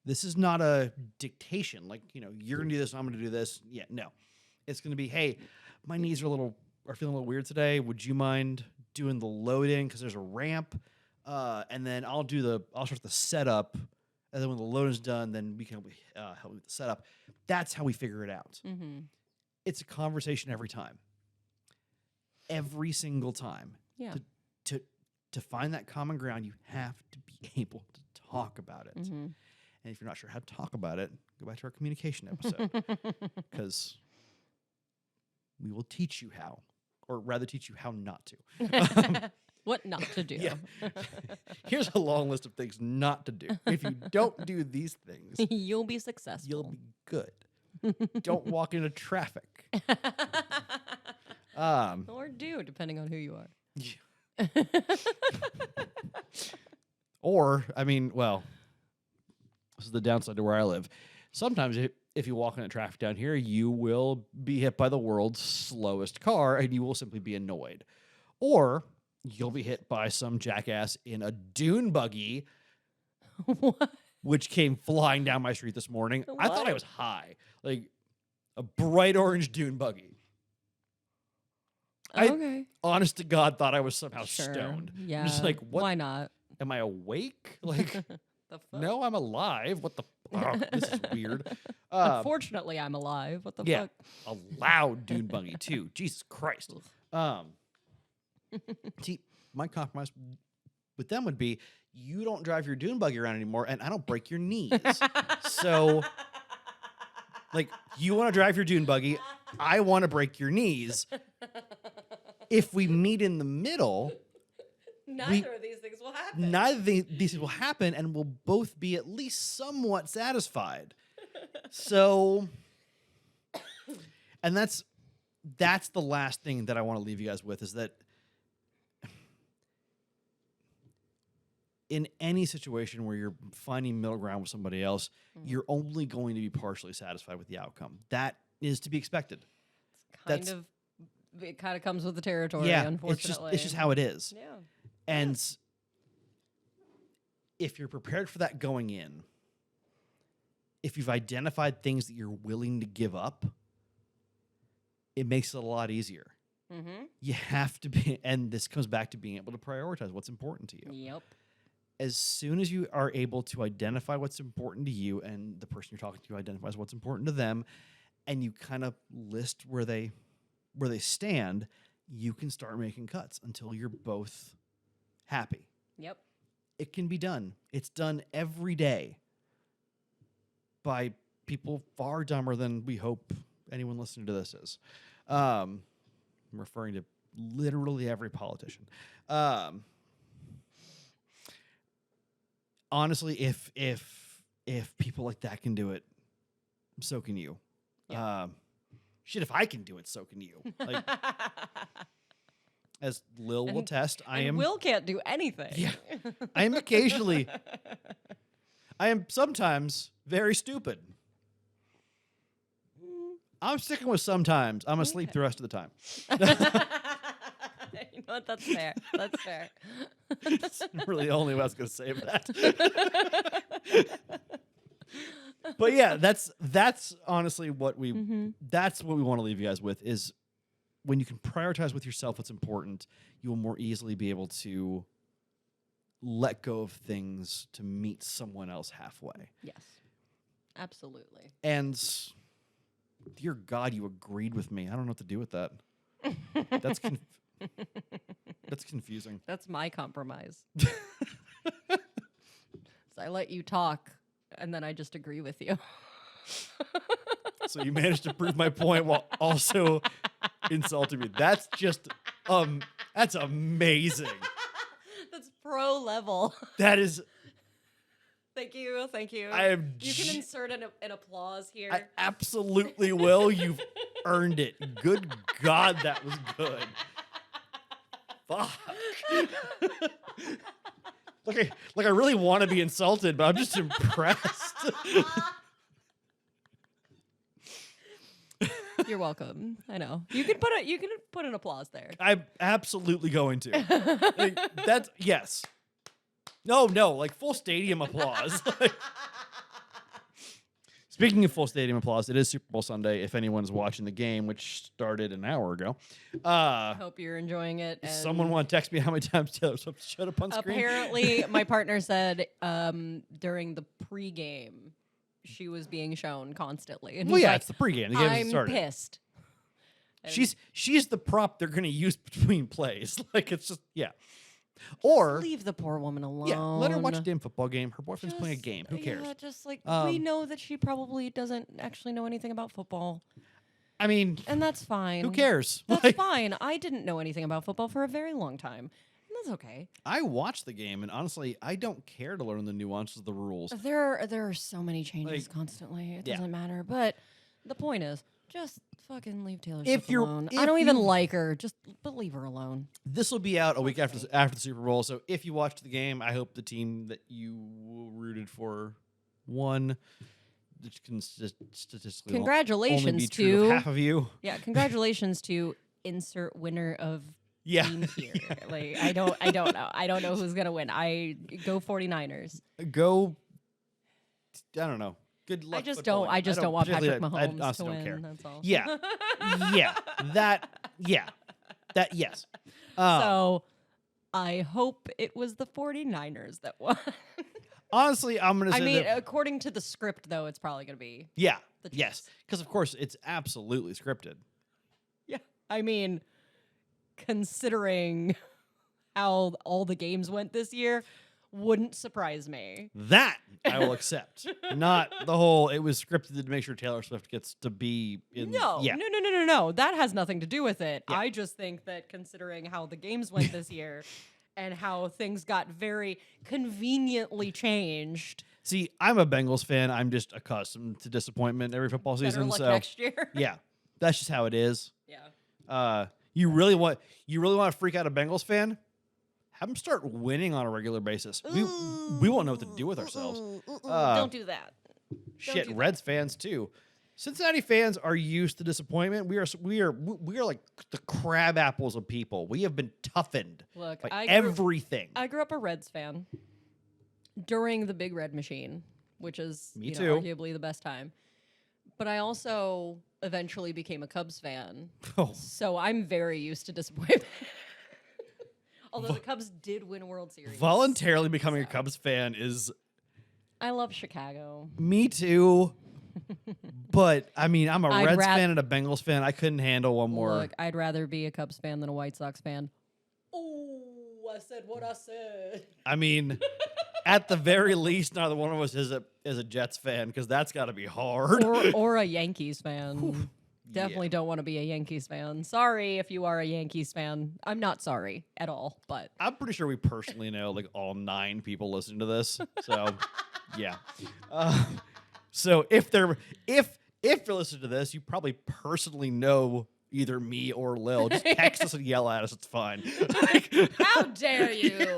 This is not a dictation. Like, you're going to do this, I'm going to do this. Yeah, no. It's going to be, hey, my knees are feeling a little weird today. Would you mind doing the load in because there's a ramp? And then I'll start the setup. And then when the load is done, then we can help with the setup. That's how we figure it out. Mm-hmm. It's a conversation every time. Every single time. Yeah. To find that common ground, you have to be able to talk about it. Mm-hmm. And if you're not sure how to talk about it, go back to our communication episode because we will teach you how, or rather teach you how not to. What not to do. Yeah. Here's a long list of things not to do. If you don't do these things, You'll be successful. you'll be good. Don't walk into traffic. Or do, depending on who you are. Or, this is the downside to where I live. Sometimes if you walk into traffic down here, you will be hit by the world's slowest car and you will simply be annoyed. Or you'll be hit by some jackass in a dune buggy, What? which came flying down my street this morning. I thought I What? was high. Like a bright orange dune buggy. I- Okay. Honest to God, thought I was somehow Sure. stoned. Yeah. I'm just like, what? Why not? Am I awake? Like, The fuck? no, I'm alive. What the? This is weird. Unfortunately, I'm alive. What the yeah. fuck? A loud dune buggy too. Jesus Christ. See, my compromise with them would be you don't drive your dune buggy around anymore, and I don't break your knees. So, like, you want to drive your dune buggy, I want to break your knees. If we meet in the middle, Neither of these things will happen. neither of these things will happen, and we'll both be at least somewhat satisfied. So, and that's the last thing that I want to leave you guys with is that in any situation where you're finding middle ground with somebody else, you're only going to be partially satisfied with the outcome. That is to be expected. Kind That's- of it kind of comes with the territory, Yeah, unfortunately. it's just how it is. Yeah. And if you're prepared for that going in, if you've identified things that you're willing to give up, it makes it a lot easier. Mm-hmm. You have to be, and this comes back to being able to prioritize what's important to you. Yep. As soon as you are able to identify what's important to you and the person you're talking to identifies what's important to them, and you kind of list where they stand, you can start making cuts until you're both happy. Yep. It can be done. It's done every day by people far dumber than we hope anyone listening to this is. I'm referring to literally every politician. Honestly, if people like that can do it, so can you. Yeah. Shit, if I can do it, so can you. Like, as Lil will attest, I am. Will can't do anything. Yeah, I am occasionally. I am sometimes very stupid. I'm sticking with sometimes. I'm asleep the rest of the time. You know what? That's fair. That's fair. That's really the only way I was going to say that. But yeah, that's honestly what we that's what we want to leave you guys with is when you can prioritize with yourself what's important, you will more easily be able to let go of things to meet someone else halfway. Yes. Absolutely. And dear God, you agreed with me. I don't know what to do with that. That's that's confusing. That's my compromise. So I let you talk, and then I just agree with you. So you managed to prove my point while also insulting me. That's just that's amazing. That's pro level. That is. Thank you. Thank you. I am. You can insert an applause here. I absolutely will. You've earned it. Good God, that was good. Fuck. Like I really want to be insulted, but I'm just impressed. You're welcome. I know. You can put an applause there. I'm absolutely going to. Like, that's yes. No, like full stadium applause. Speaking of full stadium applause, it is Super Bowl Sunday. If anyone's watching the game, which started an hour ago, Hope you're enjoying it. And someone want to text me how many times Taylor Swift showed up on screen? apparently, my partner said during the pregame, she was being shown constantly. And Well, he's yeah, like, it's the pregame. The game hasn't I'm started. pissed. And She's the prop they're going to use between plays. Like it's just Or leave the poor woman alone. yeah, let her watch a damn football game. Her boyfriend's playing a game. Who cares? Yeah, just like we know that she probably doesn't actually know anything about football, I mean, and that's fine. who cares? That's Like, fine. I didn't know anything about football for a very long time, and that's okay. I watched the game, and honestly, I don't care to learn the nuances of the rules. There are so many changes Like, constantly. It yeah. doesn't matter. But the point is, just fucking leave Taylor If Swift you're- alone. if I don't even you- like her. But leave her alone. This will be out a week after the Super Bowl. So if you watched the game, I hope the team that you rooted for won. Which can statistically only Congratulations be true of to half of you. yeah. Congratulations to insert winner of Yeah. team here. Like I don't know. I don't know who's gonna win. I go 49ers. Go. I don't know. Good luck. I just footballing. don't want Patrick particularly- Mahomes I honestly to don't win. care. That's all. Yeah. That yes. So I hope it was the 49ers that won. Honestly, I'm gonna say I mean, that, according to the script, though, it's probably going to be. yeah, the yes, Chiefs. because of course it's absolutely scripted. Yeah. I mean, considering how all the games went this year, wouldn't surprise me. That I will accept. Not the whole. It was scripted to make sure Taylor Swift gets to be in. No, yeah. no. That has nothing to do with it. Yeah. I just think that considering how the games went this year and how things got very conveniently changed. See, I'm a Bengals fan. I'm just accustomed to disappointment every football Better season. luck So next year. yeah, that's just how it is. Yeah. You really want to freak out a Bengals fan? Have them start winning on a regular basis. We won't know what to do with ourselves. Don't do that. Shit, do that. Reds fans too. Cincinnati fans are used to disappointment. We are like the crab apples of people. We have been toughened Look, by everything. I grew up a Reds fan during the Big Red Machine, which is Me know, too. arguably the best time. But I also eventually became a Cubs fan, Oh, so I'm very used to disappointment. Although the Cubs did win a World Series. voluntarily becoming a Cubs fan is I love Chicago. me too. But I mean, I'm a I'd Reds rath- fan and a Bengals fan. I couldn't handle one more. Look, I'd rather be a Cubs fan than a White Sox fan. Oh, I said what I said. I mean, at the very least, neither one of us is a Jets fan because that's got to be hard. Or a Yankees fan. Definitely don't want to be a Yankees fan. Sorry if you are a Yankees fan. I'm not sorry at all, but I'm pretty sure we personally know like all 9 people listening to this. So, yeah. So if you're listening to this, you probably personally know either me or Lil. Just text us and yell at us. It's fine. how dare you?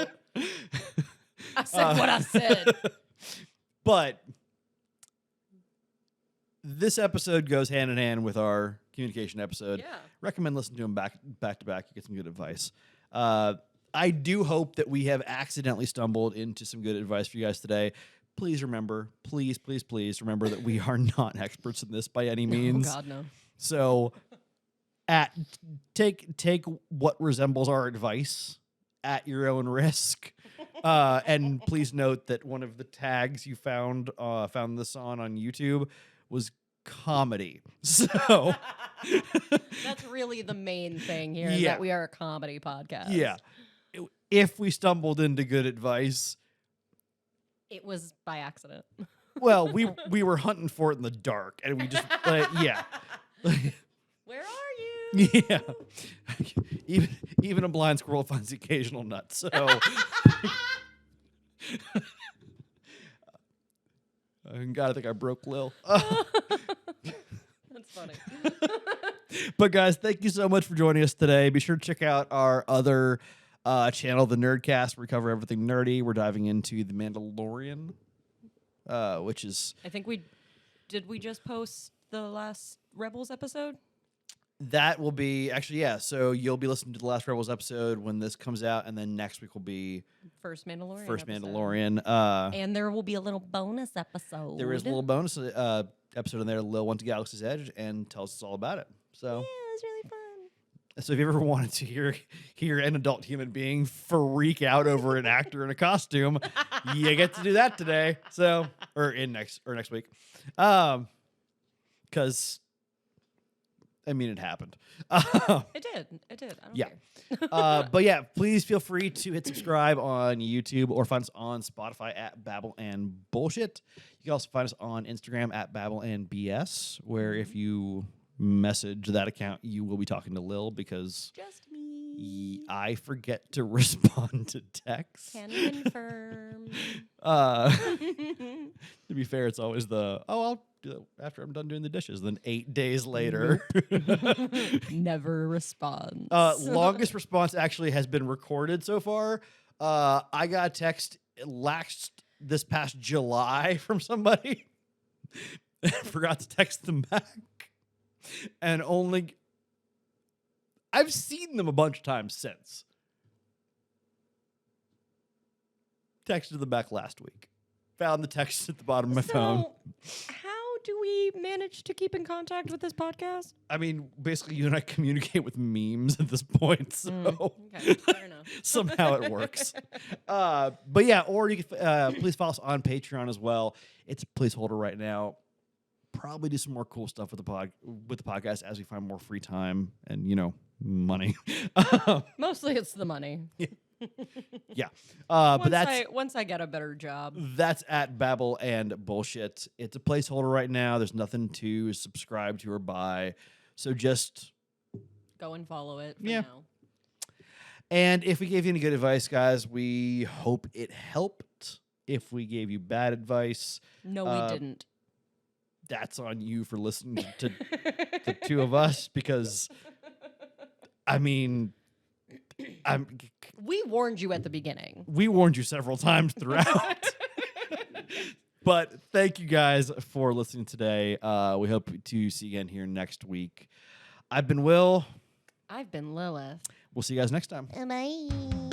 I said what I said. But this episode goes hand in hand with our communication episode. Yeah. Recommend listening to them back to back. You get some good advice. I do hope that we have accidentally stumbled into some good advice for you guys today. Please remember, please remember that we are not experts in this by any means. Oh God, no. So, take what resembles our advice at your own risk. And please note that one of the tags you found this on YouTube was comedy. So That's really the main thing here, is Yeah. that we are a comedy podcast. yeah, if we stumbled into good advice, It was by accident. well, we were hunting for it in the dark, and we just yeah. Where are you? Yeah, even a blind squirrel finds the occasional nut. So, God, I think I broke Lil. That's funny. But guys, thank you so much for joining us today. Be sure to check out our other channel, the Nerdcast, where we cover everything nerdy. We're diving into The Mandalorian, which is I think we just post the last Rebels episode? that will be actually So you'll be listening to the last Rebels episode when this comes out, and then next week will be First Mandalorian. first episode. Mandalorian. And there will be a little bonus episode. There is a little bonus episode in there. Lil went to Galaxy's Edge and tells us all about it. So. Yeah, it was really fun. So if you ever wanted to hear an adult human being freak out over an actor in a costume, you get to do that today. So next week. Because I mean it happened. It did. I don't Yeah. care. But yeah, please feel free to hit subscribe on YouTube or find us on Spotify at Babble and Bullshit. You can also find us on Instagram at Babble and BS, where if you message that account, you will be talking to Lil because Just me. I forget to respond to texts. Can confirm. To be fair, it's always I'll do it after I'm done doing the dishes. Then 8 days later. Never responds. Longest response actually has been recorded so far. I got a text this past July from somebody. And forgot to text them back. And I've seen them a bunch of times since. Texted them back last week. Found the text at the bottom of my phone. How do we manage to keep in contact with this podcast? I mean, basically, you and I communicate with memes at this point, so Okay, fair enough. somehow it works. But yeah, or you can please follow us on Patreon as well. It's a placeholder right now. Probably do some more cool stuff with the podcast as we find more free time and money. Mostly it's the money. Yeah, but Once I get a better job. that's at Babble and Bullshit. It's a placeholder right now. There's nothing to subscribe to or buy, so just Go and follow it for Yeah. now. And if we gave you any good advice, guys, we hope it helped. If we gave you bad advice, No, we didn't. that's on you for listening to the two of us because, I mean, We warned you at the beginning. we warned you several times throughout. But thank you guys for listening today. We hope to see you again here next week. I've been Will. I've been Lilith. We'll see you guys next time. Bye.